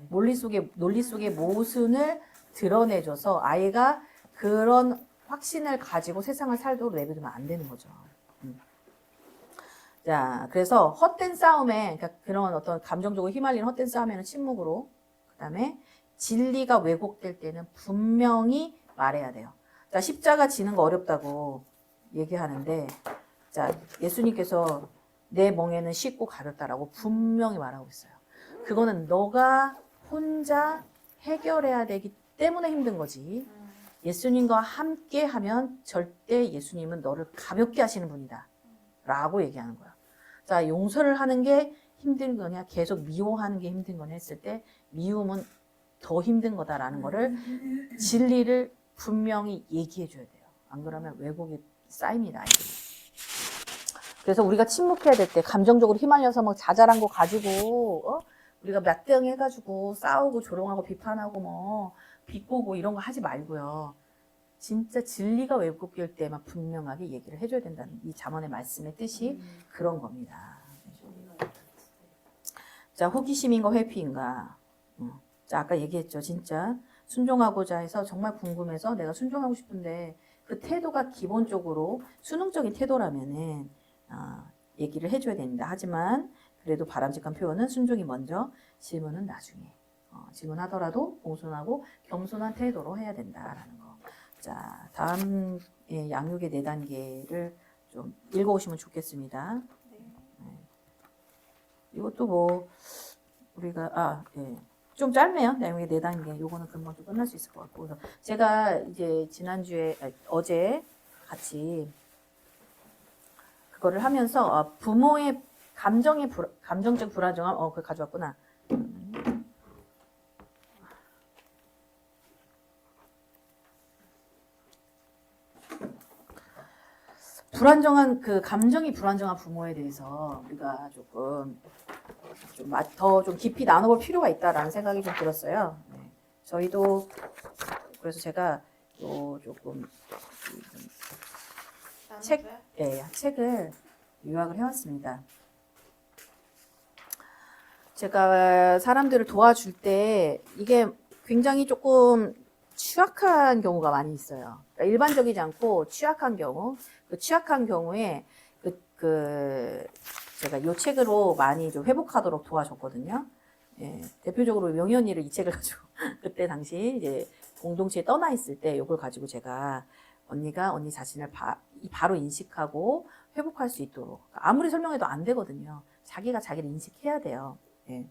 논리 속의 모순을 드러내줘서 아이가 그런 확신을 가지고 세상을 살도록 내버리면 안 되는 거죠. 자, 그래서 헛된 싸움에, 그러니까 그런 어떤 감정적으로 휘말리는 헛된 싸움에는 침묵으로, 그 다음에 진리가 왜곡될 때는 분명히 말해야 돼요. 자, 십자가 지는 거 어렵다고 얘기하는데, 자, 예수님께서 내 멍에는 쉽고 가볍다라고 분명히 말하고 있어요. 그거는 너가 혼자 해결해야 되기 때문에 힘든 거지. 예수님과 함께 하면 절대 예수님은 너를 가볍게 하시는 분이다. 라고 얘기하는 거야. 자, 용서를 하는 게 힘든 거냐, 계속 미워하는 게 힘든 거냐 했을 때, 미움은 더 힘든 거다라는 거를, 진리를 분명히 얘기해 줘야 돼요. 안 그러면 왜곡이 쌓입니다. 그래서 우리가 침묵해야 될 때, 감정적으로 휘말려서 막 자잘한 거 가지고, 우리가 몇 등 해가지고 싸우고 조롱하고 비판하고 뭐, 비꼬고 이런 거 하지 말고요. 진짜 진리가 왜곡될 때만 분명하게 얘기를 해줘야 된다는 이 잠언의 말씀의 뜻이 그런 겁니다. 자, 호기심인가 회피인가. 자, 아까 얘기했죠. 진짜 순종하고자 해서 정말 궁금해서 내가 순종하고 싶은데 그 태도가 기본적으로 수능적인 태도라면은 얘기를 해줘야 됩니다. 하지만 그래도 바람직한 표현은 순종이 먼저, 질문은 나중에. 질문하더라도 공손하고 겸손한 태도로 해야 된다라는 거. 자, 다음 양육의 4단계를 좀 읽어오시면 좋겠습니다. 네. 이것도 뭐 우리가 좀 짧네요. 양육의 4단계. 요거는 금방 좀 끝날 수 있을 것 같고. 그래서 제가 이제 어제 같이 그거를 하면서 부모의 감정적 불안정함, 그걸 가져왔구나. 불안정한 감정이 불안정한 부모에 대해서 우리가 조금 더 좀 깊이 나눠볼 필요가 있다라는 생각이 좀 들었어요. 네. 저희도 그래서 제가 조금 책을 요약을 해왔습니다. 제가 사람들을 도와줄 때 이게 굉장히 조금 취약한 경우가 많이 있어요. 그러니까 일반적이지 않고 취약한 경우, 그 취약한 경우에 제가 이 책으로 많이 좀 회복하도록 도와줬거든요. 예, 대표적으로 명희 언니를 이 책을 가지고 그때 당시 이제 공동체에 떠나 있을 때 이걸 가지고 제가 언니가 언니 자신을 바로 인식하고 회복할 수 있도록 아무리 설명해도 안 되거든요. 자기가 자기를 인식해야 돼요. 예.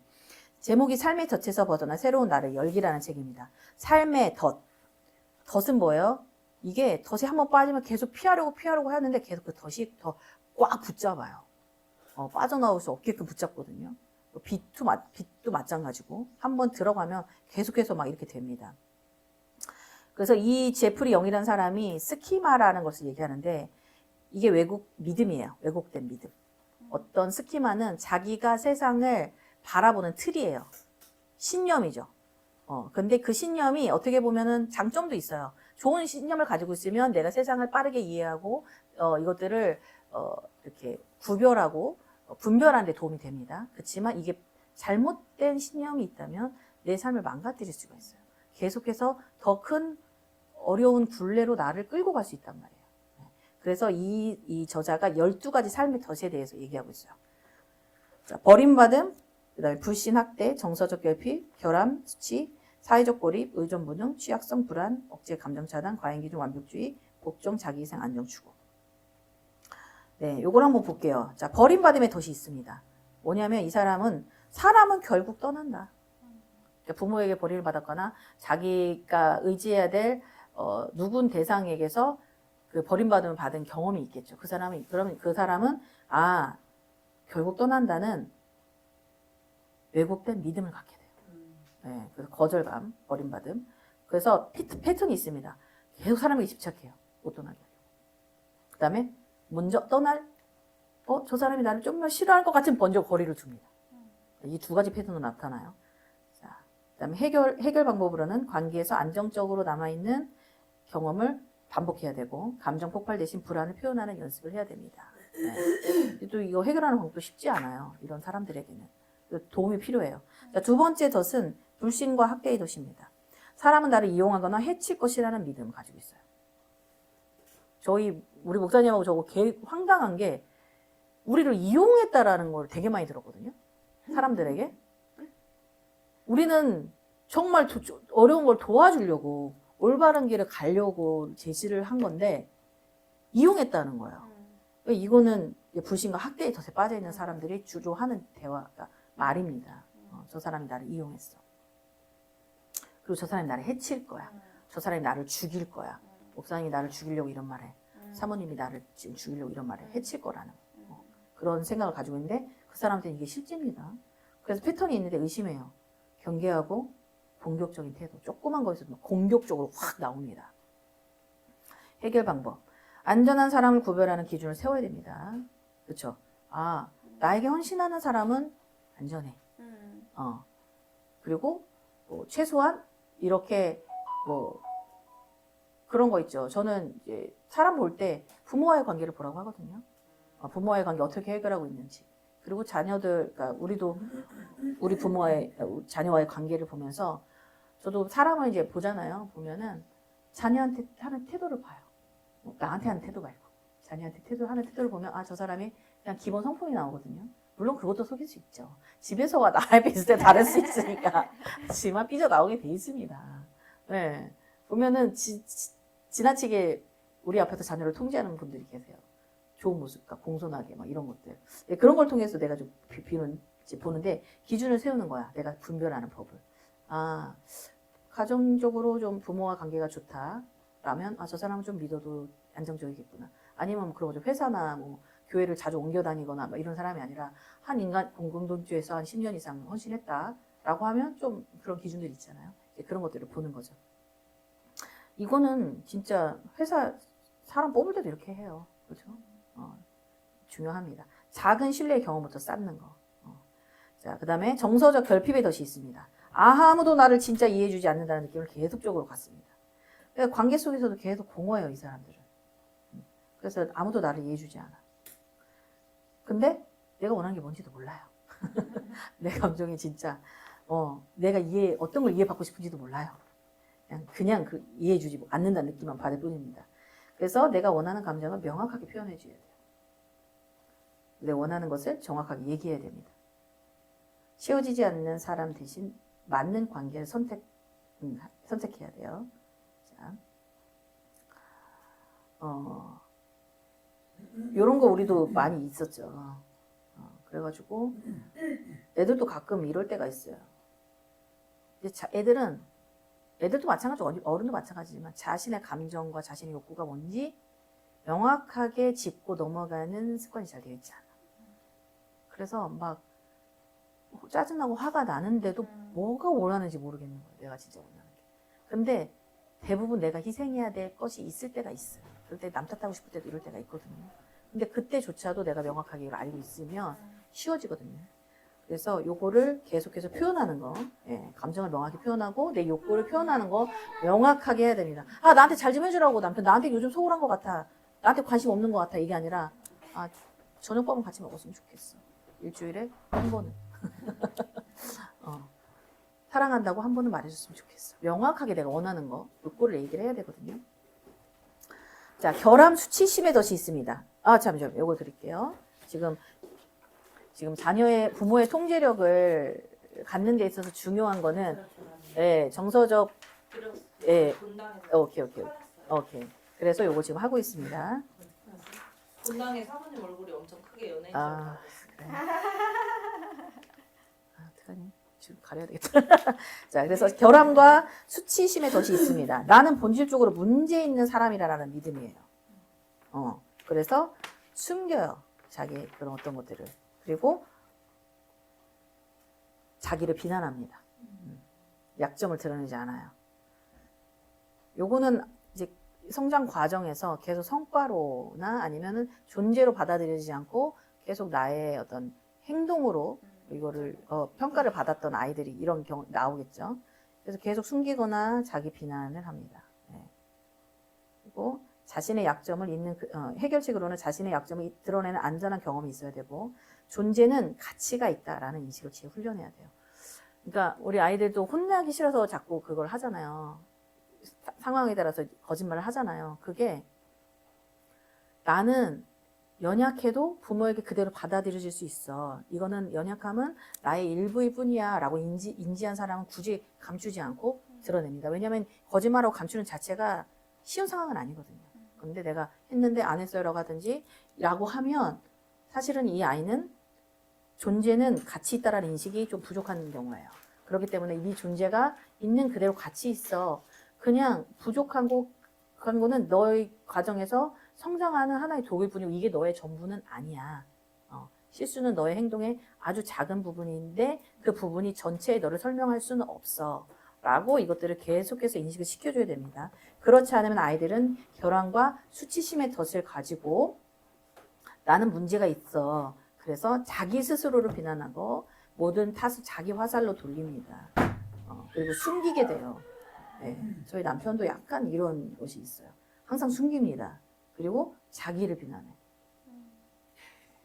제목이 삶의 덫에서 벗어나 새로운 나를 열기라는 책입니다. 삶의 덫. 덫은 뭐예요? 이게 덫에 한번 빠지면 계속 피하려고 하는데 계속 그 덫이 더 꽉 붙잡아요. 빠져나올 수 없게끔 붙잡거든요. 빛도 마찬가지고 한번 들어가면 계속해서 막 이렇게 됩니다. 그래서 이 제프리 영이라는 사람이 스키마라는 것을 얘기하는데 이게 믿음이에요. 왜곡된 믿음. 어떤 스키마는 자기가 세상을 바라보는 틀이에요. 신념이죠. 근데 그 신념이 어떻게 보면은 장점도 있어요. 좋은 신념을 가지고 있으면 내가 세상을 빠르게 이해하고, 이것들을, 이렇게 구별하고, 분별하는 데 도움이 됩니다. 그렇지만 이게 잘못된 신념이 있다면 내 삶을 망가뜨릴 수가 있어요. 계속해서 더 큰 어려운 굴레로 나를 끌고 갈 수 있단 말이에요. 그래서 이 저자가 12가지 삶의 덫에 대해서 얘기하고 있어요. 자, 버림받음, 그 다음에 불신, 학대, 정서적 결핍, 결함, 수치, 사회적 고립, 의존 무능, 취약성, 불안, 억제 감정 차단, 과잉 기준 완벽주의, 복종, 자기희생, 안정 추구. 네, 요걸 한번 볼게요. 자, 버림받음의 덫이 있습니다. 뭐냐면 이 사람은 결국 떠난다. 그러니까 부모에게 버림을 받았거나 자기가 의지해야 될 누군 대상에게서 그 버림받음을 받은 경험이 있겠죠. 그러면 그 사람은 결국 떠난다는 왜곡된 믿음을 갖게 돼요. 네, 그래서 거절감, 버림받음. 그래서 패턴이 있습니다. 계속 사람에게 집착해요. 못 떠나게 하려고. 그 다음에 먼저 저 사람이 나를 좀만 싫어할 것 같은 먼저 거리를 둡니다. 이 두 가지 패턴으로 나타나요. 자, 그 다음에 해결 방법으로는 관계에서 안정적으로 남아있는 경험을 반복해야 되고, 감정 폭발 대신 불안을 표현하는 연습을 해야 됩니다. 네. 또 이거 해결하는 방법도 쉽지 않아요. 이런 사람들에게는. 도움이 필요해요. 자, 두 번째 덫은 불신과 학대의 덫입니다. 사람은 나를 이용하거나 해칠 것이라는 믿음을 가지고 있어요. 우리 목사님하고 저거 황당한 게, 우리를 이용했다라는 걸 되게 많이 들었거든요. 사람들에게. 우리는 정말 어려운 걸 도와주려고, 올바른 길을 가려고 제시를 한 건데, 이용했다는 거예요. 이거는 불신과 학대의 덫에 빠져있는 사람들이 주로 하는 대화가 말입니다. 저 사람이 나를 이용했어. 그리고 저 사람이 나를 해칠 거야. 저 사람이 나를 죽일 거야. 목사님이 나를 죽이려고 이런 말해. 사모님이 나를 지금 죽이려고 이런 말해. 해칠 거라는 그런 생각을 가지고 있는데, 그 사람한테는 이게 실제입니다. 그래서 패턴이 있는데 의심해요. 경계하고 공격적인 태도. 조그만 거에서 공격적으로 확 나옵니다. 해결 방법. 안전한 사람을 구별하는 기준을 세워야 됩니다. 그렇죠? 나에게 헌신하는 사람은 안전해. 그리고 최소한 이렇게 그런 거 있죠. 저는 이제 사람 볼 때 부모와의 관계를 보라고 하거든요. 부모와의 관계 어떻게 해결하고 있는지. 그리고 자녀들, 그러니까 우리도 우리 자녀와의 관계를 보면서, 저도 사람을 이제 보잖아요. 보면은 자녀한테 하는 태도를 봐요. 나한테 하는 태도 말고 자녀한테 하는 태도를 보면 저 사람이 그냥 기본 성품이 나오거든요. 물론 그것도 속일 수 있죠. 집에서와 나의 비슷해 다를 수 있으니까 지만 삐져 나오게 돼 있습니다. 네. 보면은 지나치게 우리 앞에서 자녀를 통제하는 분들이 계세요. 좋은 모습, 그러니까 공손하게 막 이런 것들. 네, 그런 걸 통해서 내가 좀 보는데, 기준을 세우는 거야. 내가 분별하는 법을. 가정적으로 좀 부모와 관계가 좋다라면 저 사람은 좀 믿어도 안정적이겠구나. 아니면 그런 거죠. 회사나 교회를 자주 옮겨 다니거나 이런 사람이 아니라 한 인간 공동체에서 한 10년 이상 헌신했다라고 하면 좀 그런 기준들이 있잖아요. 그런 것들을 보는 거죠. 이거는 진짜 회사 사람 뽑을 때도 이렇게 해요. 그렇죠? 중요합니다. 작은 신뢰의 경험부터 쌓는 거. 자, 그 다음에 정서적 결핍의 덫이 있습니다. 아무도 나를 진짜 이해해주지 않는다는 느낌을 계속적으로 갖습니다. 그러니까 관계 속에서도 계속 공허해요, 이 사람들은. 그래서 아무도 나를 이해해주지 않아. 근데 내가 원하는 게 뭔지도 몰라요. 내 감정이 진짜 내가 어떤 걸 이해받고 싶은지도 몰라요. 그냥 이해해주지 않는다는 느낌만 받을 뿐입니다. 그래서 내가 원하는 감정을 명확하게 표현해줘야 돼요. 내 원하는 것을 정확하게 얘기해야 됩니다. 채워지지 않는 사람 대신 맞는 관계를 선택해야 돼요. 자, 요런 거 우리도 많이 있었죠. 그래가지고 애들도 가끔 이럴 때가 있어요. 애들도 마찬가지고 어른도 마찬가지지만 자신의 감정과 자신의 욕구가 뭔지 명확하게 짚고 넘어가는 습관이 잘 되어 있지 않아. 그래서 막 짜증나고 화가 나는데도 뭐가 원하는지 모르겠는 거예요. 내가 진짜 원하는 게. 근데 대부분 내가 희생해야 될 것이 있을 때가 있어요. 그럴 때 남 탓하고 싶을 때도 이럴 때가 있거든요. 근데 그때조차도 내가 명확하게 이걸 알고 있으면 쉬워지거든요. 그래서 요거를 계속해서 표현하는 거, 감정을 명확히 표현하고 내 욕구를 표현하는 거 명확하게 해야 됩니다. 나한테 잘 좀 해주라고. 남편 나한테 요즘 소홀한 것 같아. 나한테 관심 없는 것 같아. 이게 아니라 저녁밥은 같이 먹었으면 좋겠어. 일주일에 한 번은. 사랑한다고 한 번은 말해줬으면 좋겠어. 명확하게 내가 원하는 거, 욕구를 얘기를 해야 되거든요. 자, 결함 수치심의 덫이 있습니다. 잠시만요. 요거 드릴게요. 지금 부모의 통제력을 갖는 데 있어서 중요한 거는, 정서적, 오케이. 그래서 요거 지금 하고 있습니다. 본당에 사모님 얼굴이 엄청 크게 연예인처럼 나왔어요. 그래. 어떡하니? 지금 가려야 되겠다. 자, 그래서 결함과 수치심의 덫이 있습니다. 나는 본질적으로 문제 있는 사람이라는 믿음이에요. 그래서 숨겨요. 자기 그런 어떤 것들을. 그리고 자기를 비난합니다. 약점을 드러내지 않아요. 요거는 이제 성장 과정에서 계속 성과로나 아니면은 존재로 받아들여지지 않고 계속 나의 어떤 행동으로 이거를 평가를 받았던 아이들이 이런 경우 나오겠죠. 그래서 계속 숨기거나 자기 비난을 합니다. 네. 그리고 자신의 약점을 있는 해결책으로는 자신의 약점을 드러내는 안전한 경험이 있어야 되고 존재는 가치가 있다라는 인식을 지금 훈련해야 돼요. 그러니까 우리 아이들도 혼나기 싫어서 자꾸 그걸 하잖아요. 상황에 따라서 거짓말을 하잖아요. 그게 나는 연약해도 부모에게 그대로 받아들여질 수 있어. 이거는 연약함은 나의 일부일 뿐이야 라고 인지한 사람은 굳이 감추지 않고 드러냅니다. 왜냐하면 거짓말하고 감추는 자체가 쉬운 상황은 아니거든요. 근데 내가 했는데 안 했어요 라고 하든지 라고 하면 사실은 이 아이는 존재는 가치 있다라는 인식이 좀 부족한 경우예요. 그렇기 때문에 이 존재가 있는 그대로 가치 있어. 그냥 부족한 거는 너의 과정에서 성장하는 하나의 도구일 뿐이고 이게 너의 전부는 아니야. 실수는 너의 행동의 아주 작은 부분인데 그 부분이 전체의 너를 설명할 수는 없어. 라고 이것들을 계속해서 인식을 시켜줘야 됩니다. 그렇지 않으면 아이들은 결함과 수치심의 덫을 가지고 나는 문제가 있어. 그래서 자기 스스로를 비난하고 모든 탓을 자기 화살로 돌립니다. 그리고 숨기게 돼요. 네, 저희 남편도 약간 이런 것이 있어요. 항상 숨깁니다. 그리고 자기를 비난해.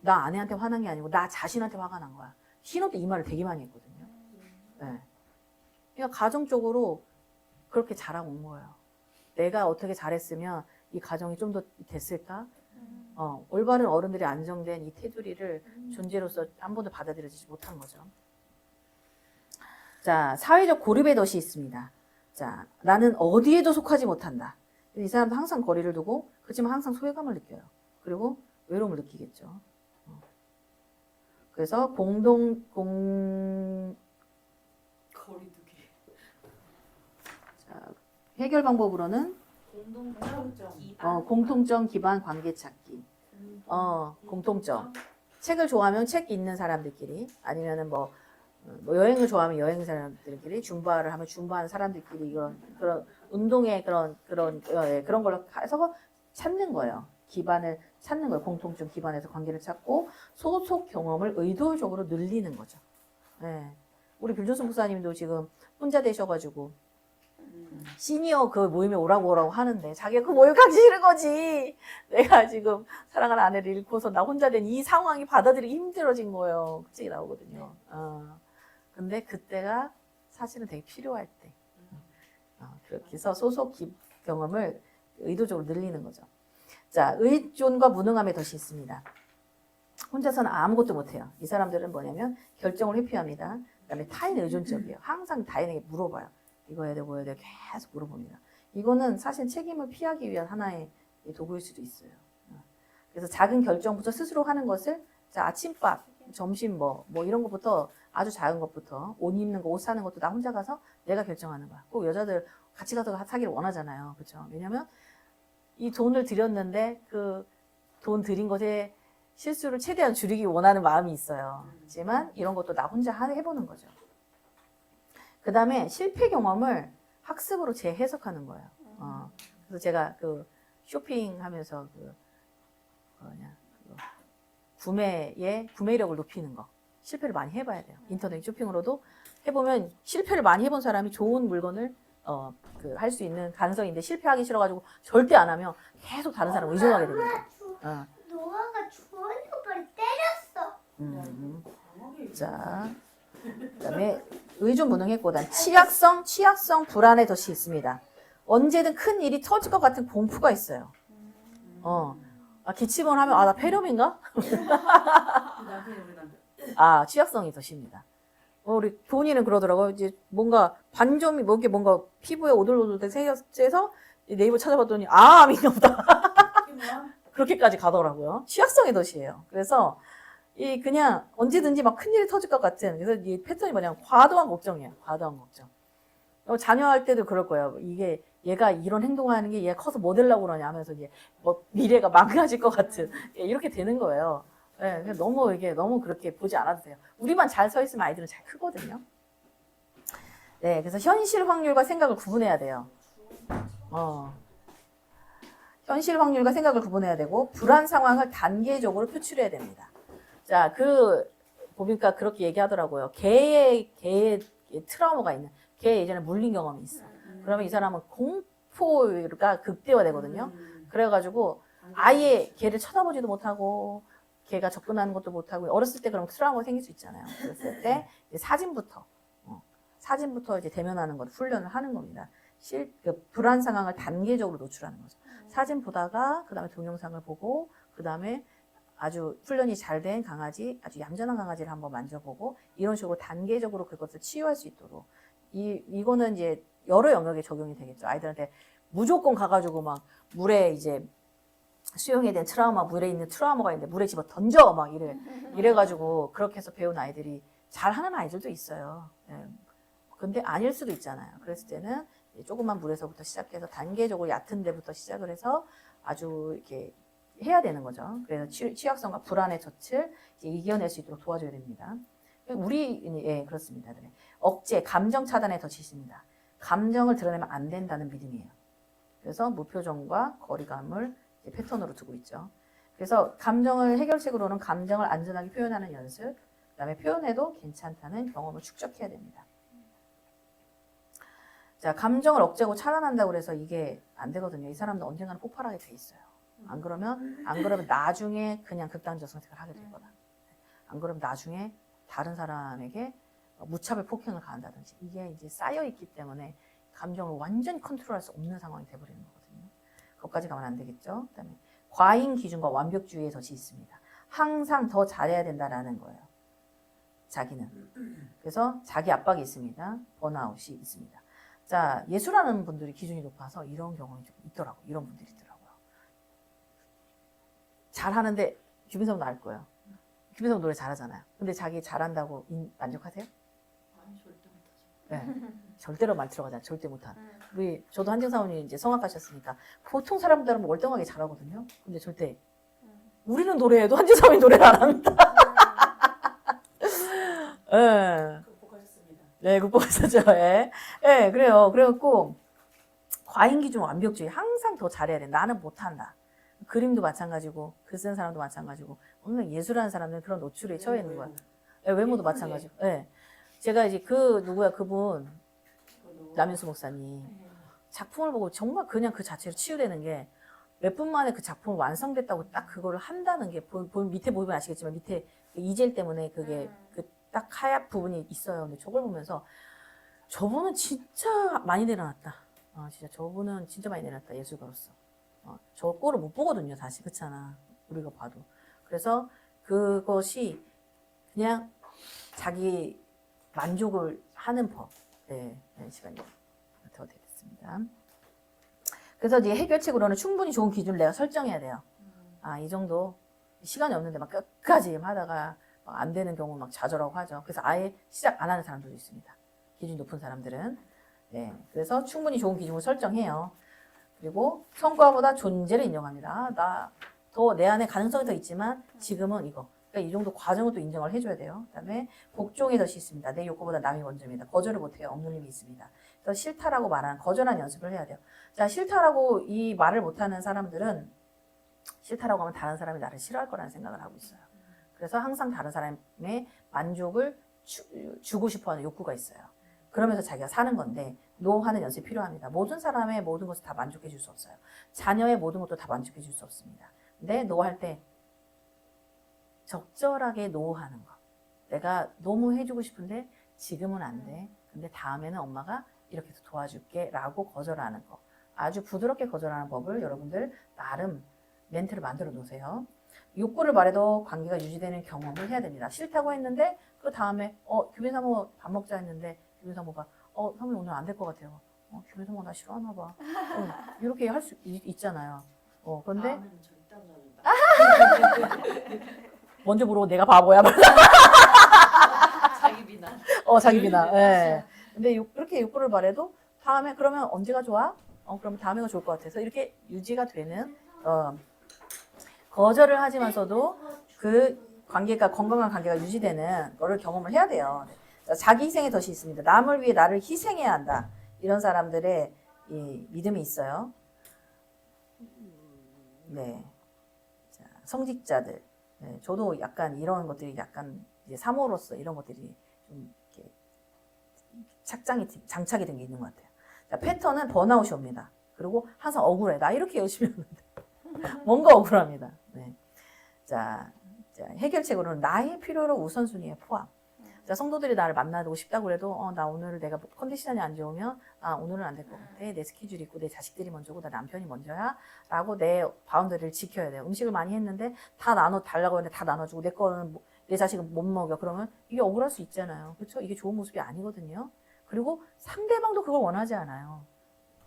나 아내한테 화난 게 아니고 나 자신한테 화가 난 거야. 신혼 때 이 말을 되게 많이 했거든요. 네. 그러니까 가정적으로 그렇게 자라온 거예요. 내가 어떻게 잘했으면 이 가정이 좀 더 됐을까? 올바른 어른들이 안정된 이 테두리를 존재로서 한 번도 받아들여지지 못한 거죠. 자, 사회적 고립의 덫이 있습니다. 자, 나는 어디에도 속하지 못한다. 이 사람도 항상 거리를 두고 그렇지만 항상 소외감을 느껴요. 그리고 외로움을 느끼겠죠. 그래서 거리두기. 자, 해결 방법으로는 공통점 기반 관계 찾기. 공통점. 책을 좋아하면 책 읽는 사람들끼리, 아니면은 뭐 여행을 좋아하면 여행 사람들끼리, 줌바를 하면 줌바하는 사람들끼리 그런 운동의 그런 걸로 해서 찾는 거예요. 기반을 찾는 거예요. 공통점 기반에서 관계를 찾고 소속 경험을 의도적으로 늘리는 거죠. 네. 우리 뷰존슨 목사님도 지금 혼자 되셔가지고 시니어 그 모임에 오라고 하는데 자기가 그 모임 가기 싫은 거지. 내가 지금 사랑하는 아내를 잃고서 나 혼자 된 이 상황이 받아들이기 힘들어진 거예요. 그 책이 나오거든요. 근데 그때가 사실은 되게 필요할 때. 그렇게 해서 소속 경험을 의도적으로 늘리는 거죠. 자, 의존과 무능함의 덫이 있습니다. 혼자서는 아무것도 못해요. 이 사람들은 뭐냐면 결정을 회피합니다. 그다음에 타인 의존적이에요. 항상 타인에게 물어봐요. 이거 해야 돼, 뭐 해야 돼, 계속 물어봅니다. 이거는 사실 책임을 피하기 위한 하나의 도구일 수도 있어요. 그래서 작은 결정부터 스스로 하는 것을, 자, 아침밥, 점심 뭐 이런 것부터, 아주 작은 것부터, 옷 입는 거, 옷 사는 것도 나 혼자 가서 내가 결정하는 거야. 꼭 여자들 같이 가서 사기를 원하잖아요. 그렇죠? 왜냐면 이 돈을 들였는데 그 돈 들인 것에 실수를 최대한 줄이기 원하는 마음이 있어요. 하지만 이런 것도 나 혼자 해보는 거죠. 그 다음에 실패 경험을 학습으로 재해석하는 거예요. 그래서 제가 그 쇼핑하면서 구매력을 높이는 거. 실패를 많이 해봐야 돼요. 인터넷 쇼핑으로도 해보면 실패를 많이 해본 사람이 좋은 물건을 할 수 있는 가능성인데 실패하기 싫어가지고 절대 안 하면 계속 다른 사람 의존하게 됩니다. 노아가 주원이 오빠를 때렸어. 자, 그다음에 의존 무능했고, 취약성 불안의 덫이 있습니다. 언제든 큰 일이 터질 것 같은 공포가 있어요. 기침을 하면 나 폐렴인가? 취약성이 덫입니다. 우리 본인은 그러더라고요. 이제 뭔가 반점이 뭔가 피부에 오돌오돌 생겨서 네이버 찾아봤더니 암인가 보다. 그렇게까지 가더라고요. 취약성의 덫이에요. 그래서 이 그냥 언제든지 막 큰일이 터질 것 같은. 그래서 이 패턴이 뭐냐면 과도한 걱정이에요. 과도한 걱정. 자녀 할 때도 그럴 거예요. 이게 얘가 이런 행동하는 게 얘가 커서 뭐 되려고 그러냐 하면서 이제 뭐 미래가 망가질 것 같은 이렇게 되는 거예요. 예, 너무 이게 너무 그렇게 보지 않아도 돼요. 우리만 잘 서 있으면 아이들은 잘 크거든요. 네, 그래서 현실 확률과 생각을 구분해야 돼요. 현실 확률과 생각을 구분해야 되고 불안 상황을 단계적으로 표출해야 됩니다. 자, 보니까 그렇게 얘기하더라고요. 개의 트라우마가 있는. 걔 예전에 물린 경험이 있어. 그러면 이 사람은 공포가 극대화되거든요. 그래가지고 아예 걔를 쳐다보지도 못하고 걔가 접근하는 것도 못하고 어렸을 때 그럼 트라우마가 생길 수 있잖아요. 그랬을 때 이제 사진부터 이제 대면하는 걸 훈련을 하는 겁니다. 불안 상황을 단계적으로 노출하는 거죠. 사진 보다가 그 다음에 동영상을 보고 그 다음에 아주 훈련이 잘 된 강아지, 아주 얌전한 강아지를 한번 만져보고 이런 식으로 단계적으로 그것을 치유할 수 있도록 이거는 이제 여러 영역에 적용이 되겠죠. 아이들한테 무조건 가가지고 막 물에 이제 수영에 대한 트라우마, 물에 있는 트라우마가 있는데 물에 집어 던져 막 이래가지고 그렇게 해서 배운 아이들이 잘하는 아이들도 있어요. 예. 근데 아닐 수도 있잖아요. 그랬을 때는 조그만 물에서부터 시작해서 단계적으로 얕은 데부터 시작을 해서 아주 이렇게 해야 되는 거죠. 그래서 취약성과 불안의 덫을 이제 이겨낼 수 있도록 도와줘야 됩니다. 예, 그렇습니다. 네. 억제, 감정 차단의 덫이 있습니다. 감정을 드러내면 안 된다는 믿음이에요. 그래서 무표정과 거리감을 이제 패턴으로 두고 있죠. 그래서 감정을 해결책으로는 감정을 안전하게 표현하는 연습, 그 다음에 표현해도 괜찮다는 경험을 축적해야 됩니다. 자, 감정을 억제하고 차단한다고 해서 이게 안 되거든요. 이 사람도 언젠가는 폭발하게 돼 있어요. 안 그러면 나중에 그냥 극단적 선택을 하게 될 거다. 안 그러면 나중에 다른 사람에게 무차별 폭행을 가한다든지 이게 이제 쌓여 있기 때문에 감정을 완전히 컨트롤할 수 없는 상황이 돼버리는 거거든요. 그것까지 가면 안 되겠죠. 그다음에 과잉 기준과 완벽주의의 덫이 있습니다. 항상 더 잘해야 된다라는 거예요. 자기는. 그래서 자기 압박이 있습니다. 번아웃이 있습니다. 자, 예술하는 분들이 기준이 높아서 이런 경험이 좀 있더라고요. 이런 분들이 있더라고요. 잘하는데 규빈성도 알 거예요. 규빈성 노래 잘하잖아요. 근데 자기 잘한다고 만족하세요? 아니 절대 못하죠. 네. 절대로 말 들어가잖아요. 절대 못한. 저도 한정 사원이 이제 성악하셨으니까 보통 사람들은 월등하게 잘하거든요. 근데 절대 우리는 노래해도 한정 사원이 노래를 안 합니다. 네. 극복하셨습니다. 네, 극복하셨죠. 예. 네, 그래요. 그래갖고 과잉 기준 완벽주의 항상 더 잘해야 돼. 나는 못한다. 그림도 마찬가지고 글 쓰는 사람도 마찬가지고 오늘 예술하는 사람들은 그런 노출에 처해 있는 거야. 네, 외모도 마찬가지고. 네. 제가 이제 그분 남윤수 목사님 작품을 보고 정말 그냥 그 자체로 치유되는 게 몇 분 만에 그 작품 완성됐다고 딱 그거를 한다는 게 밑에 보면 아시겠지만 밑에 이젤 때문에 그게 그 딱 하얗 부분이 있어요. 근데 저걸 보면서 저분은 진짜 많이 내려놨다. 진짜 저분은 진짜 많이 내려놨다. 예술가로서. 저 꼴을 못 보거든요. 사실 그렇잖아. 우리가 봐도. 그래서 그것이 그냥 자기 만족을 하는 법. 네, 시간이 더 되겠습니다. 그래서 이제 해결책으로는 충분히 좋은 기준을 내가 설정해야 돼요. 이 정도 시간이 없는데 막 끝까지 하다가 막 안 되는 경우 막 좌절하고 하죠. 그래서 아예 시작 안 하는 사람들도 있습니다. 기준이 높은 사람들은. 네, 그래서 충분히 좋은 기준을 설정해요. 그리고 성과보다 존재를 인정합니다. 내 안에 가능성이 더 있지만 지금은 이거. 그러니까 이 정도 과정을 또 인정을 해줘야 돼요. 그 다음에 복종의 덫이 있습니다. 내 욕구보다 남이 먼저입니다. 거절을 못해요. 억눌림이 있습니다. 그래서 싫다라고 말하는 거절하는 연습을 해야 돼요. 자, 싫다라고 이 말을 못하는 사람들은 싫다라고 하면 다른 사람이 나를 싫어할 거라는 생각을 하고 있어요. 그래서 항상 다른 사람의 만족을 주고 싶어하는 욕구가 있어요. 그러면서 자기가 사는 건데 노하는 연습이 필요합니다. 모든 사람의 모든 것을 다 만족해 줄 수 없어요. 자녀의 모든 것도 다 만족해 줄 수 없습니다. 근데 노할 때 적절하게 노하는 거. 내가 너무 해주고 싶은데 지금은 안 돼. 근데 다음에는 엄마가 이렇게 해서 도와줄게 라고 거절하는 거. 아주 부드럽게 거절하는 법을 여러분들 나름 멘트를 만들어 놓으세요. 욕구를 말해도 관계가 유지되는 경험을 해야 됩니다. 싫다고 했는데 그 다음에 규빈사모 밥 먹자 했는데 규빈사모가 사모님 오늘 안 될 것 같아요. 규빈사모 나 싫어하나 봐. 이렇게 할 수 있잖아요. 근데 다음에는 절대 안 잡는다. 먼저 물어보고 내가 바보야. 자기 비난. 자기 비난. 예. 근데 그렇게 욕구를 말해도 다음에 그러면 언제가 좋아? 그럼 다음에가 좋을 것 같아서 이렇게 유지가 되는 거절을 하지만서도 그 관계가 건강한 관계가 유지되는 거를 경험을 해야 돼요. 자, 자기 희생의 덫이 있습니다. 남을 위해 나를 희생해야 한다. 이런 사람들의 이 믿음이 있어요. 네. 자, 성직자들. 네, 저도 약간 이런 것들이 약간 이제 사모로서 이런 것들이 좀 이렇게 장착이 된 게 있는 것 같아요. 자, 패턴은 번아웃이 옵니다. 그리고 항상 억울해. 나 이렇게 열심히 하는데 뭔가 억울합니다. 네. 자, 해결책으로는 나의 필요를 우선순위에 포함. 자, 성도들이 나를 만나고 싶다고 해도 나 오늘 내가 컨디션이 안 좋으면 오늘은 안 될 것 같아. 내 스케줄이 있고 내 자식들이 먼저고 나 남편이 먼저야 라고 내 바운더리를 지켜야 돼요. 음식을 많이 했는데 다 나눠달라고 했는데 다 나눠주고 내 거는 내 자식은 못 먹여. 그러면 이게 억울할 수 있잖아요. 그렇죠? 이게 좋은 모습이 아니거든요. 그리고 상대방도 그걸 원하지 않아요.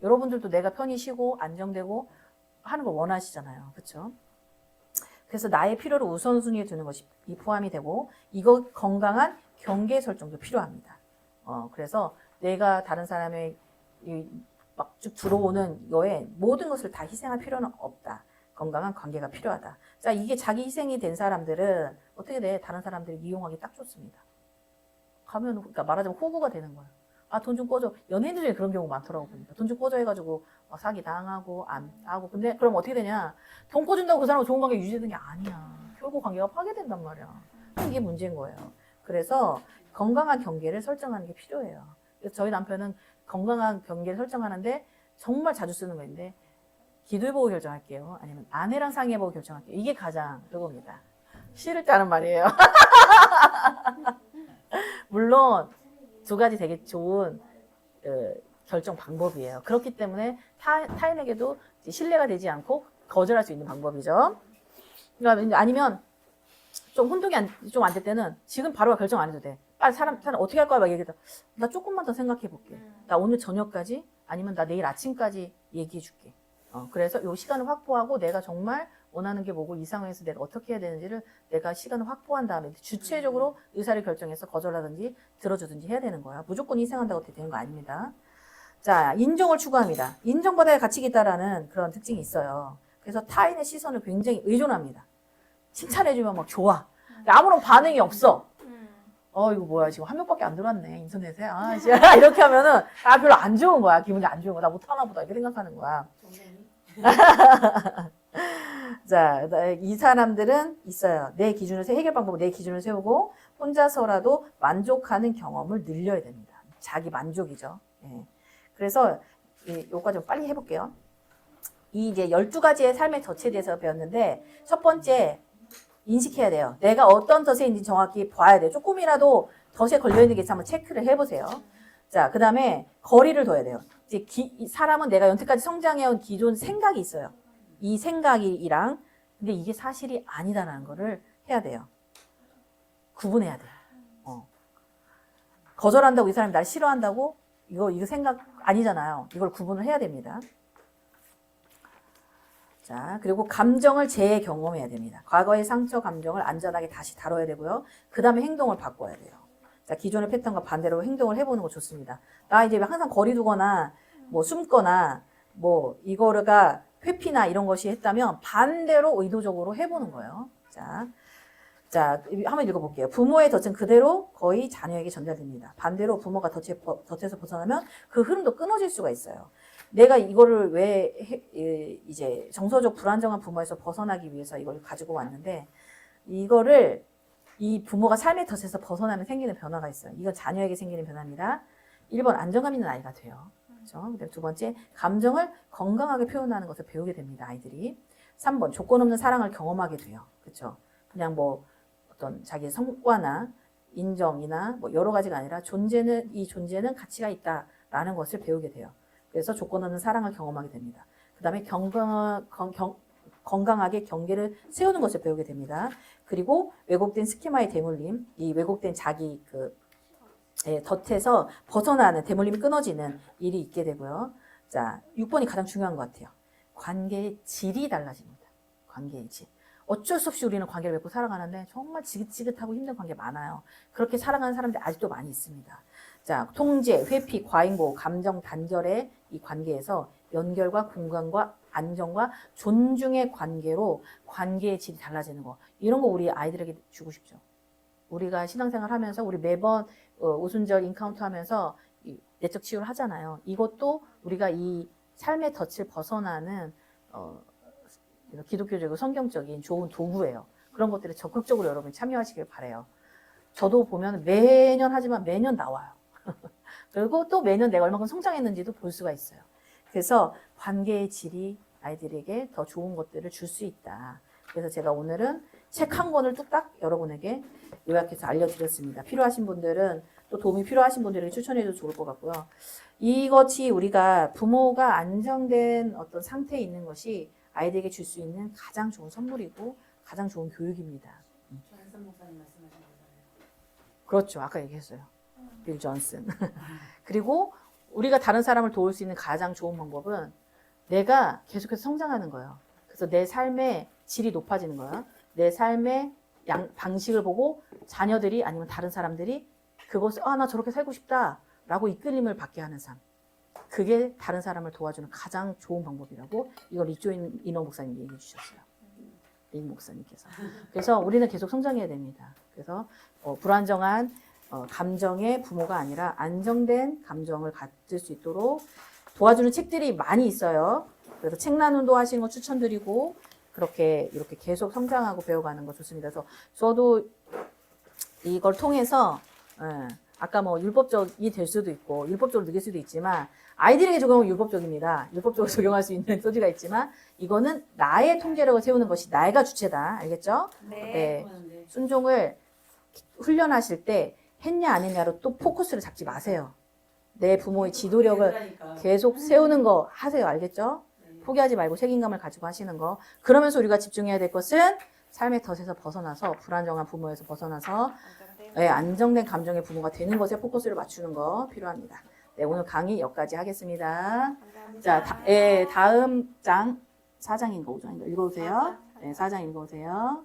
여러분들도 내가 편히 쉬고 안정되고 하는 걸 원하시잖아요. 그렇죠? 그래서 나의 필요를 우선순위에 두는 것이 포함이 되고 이거 건강한 경계 설정도 필요합니다. 그래서 내가 다른 사람의 막 쭉 들어오는 거에 모든 것을 다 희생할 필요는 없다. 건강한 관계가 필요하다. 자, 이게 자기 희생이 된 사람들은 어떻게 돼? 다른 사람들이 이용하기 딱 좋습니다. 가면, 그러니까 말하자면 호구가 되는 거야. 돈 좀 꺼줘. 연예인들 중에 그런 경우 많더라고 보니까. 돈 좀 꺼줘 해가지고 사기 당하고 안 하고. 근데 그럼 어떻게 되냐? 돈 꺼준다고 그 사람과 좋은 관계 유지되는 게 아니야. 결국 관계가 파괴된단 말이야. 이게 문제인 거예요. 그래서 건강한 경계를 설정하는 게 필요해요. 그래서 저희 남편은 건강한 경계를 설정하는데 정말 자주 쓰는 거인데 기도해보고 결정할게요. 아니면 아내랑 상의해보고 결정할게요. 이게 가장 그겁니다. 싫을 때 하는 말이에요. 물론 두 가지 되게 좋은 결정 방법이에요. 그렇기 때문에 타인에게도 신뢰가 되지 않고 거절할 수 있는 방법이죠. 그러니까 아니면 좀 혼동이 좀 안 될 때는 지금 바로 결정 안 해도 돼. 빨리 사람 어떻게 할 거야? 막 얘기해서 나 조금만 더 생각해 볼게. 나 오늘 저녁까지 아니면 나 내일 아침까지 얘기해 줄게. 그래서 요 시간을 확보하고 내가 정말 원하는 게 뭐고 이 상황에서 내가 어떻게 해야 되는지를 내가 시간을 확보한 다음에 주체적으로 의사를 결정해서 거절하든지 들어주든지 해야 되는 거야. 무조건 희생한다고 되는 거 아닙니다. 자, 인정을 추구합니다. 인정받아야 가치가 있다라는 그런 특징이 있어요. 그래서 타인의 시선을 굉장히 의존합니다. 칭찬해주면 막 좋아. 아무런 반응이 없어. 이거 뭐야, 지금 한 명밖에 안 들어왔네, 인터넷에. 이렇게 하면은, 별로 안 좋은 거야. 기분이 안 좋은 거야. 나 못하나 보다. 이렇게 생각하는 거야. 자, 이 사람들은 있어요. 해결 방법은 내 기준을 세우고, 혼자서라도 만족하는 경험을 늘려야 됩니다. 자기 만족이죠. 예. 그래서, 요거까지 좀 빨리 해볼게요. 이 이제 12가지의 삶의 덫에 대해서 배웠는데, 첫 번째, 인식해야 돼요. 내가 어떤 덫인지 정확히 봐야 돼요. 조금이라도 덫에 걸려있는 게 있으면 한번 체크를 해보세요. 자, 그 다음에 거리를 둬야 돼요. 이제 사람은 내가 여태까지 성장해온 기존 생각이 있어요. 이 생각이랑, 근데 이게 사실이 아니다라는 거를 해야 돼요. 구분해야 돼요. 거절한다고 이 사람이 날 싫어한다고? 이거 생각 아니잖아요. 이걸 구분을 해야 됩니다. 자, 그리고 감정을 재경험해야 됩니다. 과거의 상처 감정을 안전하게 다시 다뤄야 되고요. 그 다음에 행동을 바꿔야 돼요. 자, 기존의 패턴과 반대로 행동을 해보는 거 좋습니다. 나 이제 항상 거리 두거나, 숨거나, 이거가 회피나 이런 것이 했다면 반대로 의도적으로 해보는 거예요. 자, 한번 읽어볼게요. 부모의 덫은 그대로 거의 자녀에게 전달됩니다. 반대로 부모가 덫에서 벗어나면 그 흐름도 끊어질 수가 있어요. 내가 이거를 왜 이제 정서적 불안정한 부모에서 벗어나기 위해서 이걸 가지고 왔는데 이거를 이 부모가 삶의 덫에서 벗어나면 생기는 변화가 있어요. 이건 자녀에게 생기는 변화입니다. 1번 안정감 있는 아이가 돼요. 그렇죠? 그다음에 두 번째 감정을 건강하게 표현하는 것을 배우게 됩니다. 아이들이. 3번 조건 없는 사랑을 경험하게 돼요. 그렇죠? 그냥 어떤 자기의 성과나 인정이나 여러 가지가 아니라 이 존재는 가치가 있다라는 것을 배우게 돼요. 그래서 조건 없는 사랑을 경험하게 됩니다. 그 다음에 건강하게 경계를 세우는 것을 배우게 됩니다. 그리고 왜곡된 스키마의 대물림, 이 왜곡된 자기 덫에서 벗어나는 대물림이 끊어지는 일이 있게 되고요. 자, 6번이 가장 중요한 것 같아요. 관계의 질이 달라집니다. 관계의 질. 어쩔 수 없이 우리는 관계를 맺고 살아가는데 정말 지긋지긋하고 힘든 관계 많아요. 그렇게 살아가는 사람들이 아직도 많이 있습니다. 자, 통제, 회피, 과잉보호, 감정 단절의 이 관계에서 연결과 공간과 안정과 존중의 관계로 관계의 질이 달라지는 거. 이런 거 우리 아이들에게 주고 싶죠. 우리가 신앙생활 하면서 우리 매번 오순절 인카운트 하면서 내적 치유를 하잖아요. 이것도 우리가 이 삶의 덫을 벗어나는 기독교적이고 성경적인 좋은 도구예요. 그런 것들에 적극적으로 여러분이 참여하시길 바라요. 저도 보면 매년 하지만 매년 나와요. 그리고 또 매년 내가 얼마큼 성장했는지도 볼 수가 있어요. 그래서 관계의 질이 아이들에게 더 좋은 것들을 줄 수 있다. 그래서 제가 오늘은 책 한 권을 뚝딱 여러분에게 요약해서 알려드렸습니다. 필요하신 분들은 또 도움이 필요하신 분들에게 추천해도 좋을 것 같고요. 이것이 우리가 부모가 안정된 어떤 상태에 있는 것이 아이들에게 줄 수 있는 가장 좋은 선물이고 가장 좋은 교육입니다. 조한선 목사님 말씀하신 거잖아요. 그렇죠. 아까 얘기했어요. 빌 존슨. 그리고 우리가 다른 사람을 도울 수 있는 가장 좋은 방법은 내가 계속해서 성장하는 거예요. 그래서 내 삶의 질이 높아지는 거야. 내 삶의 방식을 보고 자녀들이 아니면 다른 사람들이 그것을 나 저렇게 살고 싶다 라고 이끌림을 받게 하는 삶. 그게 다른 사람을 도와주는 가장 좋은 방법이라고 이걸 리조인 이너 목사님이 얘기해 주셨어요. 이 목사님께서. 그래서 우리는 계속 성장해야 됩니다. 그래서 불안정한 감정의 부모가 아니라 안정된 감정을 가질 수 있도록 도와주는 책들이 많이 있어요. 그래서 책 나눔도 하시는 거 추천드리고 그렇게 이렇게 계속 성장하고 배워가는 거 좋습니다. 그래서 저도 이걸 통해서 아까 뭐 율법적이 될 수도 있고 율법적으로 느낄 수도 있지만 아이들에게 적용은 율법적입니다. 율법적으로 적용할 수 있는 소지가 있지만 이거는 나의 통제력을 세우는 것이 나가 주체다. 알겠죠? 네. 순종을 훈련하실 때 했냐 안 했냐로 또 포커스를 잡지 마세요. 내 부모의 지도력을 계속 세우는 거 하세요. 알겠죠? 포기하지 말고 책임감을 가지고 하시는 거. 그러면서 우리가 집중해야 될 것은 삶의 덫에서 벗어나서 불안정한 부모에서 벗어나서 안정된 감정의 부모가 되는 것에 포커스를 맞추는 거 필요합니다. 네, 오늘 강의 여기까지 하겠습니다. 감사합니다. 자, 다음 장 4장인가 5장인가 읽어보세요. 네, 4장 읽어보세요.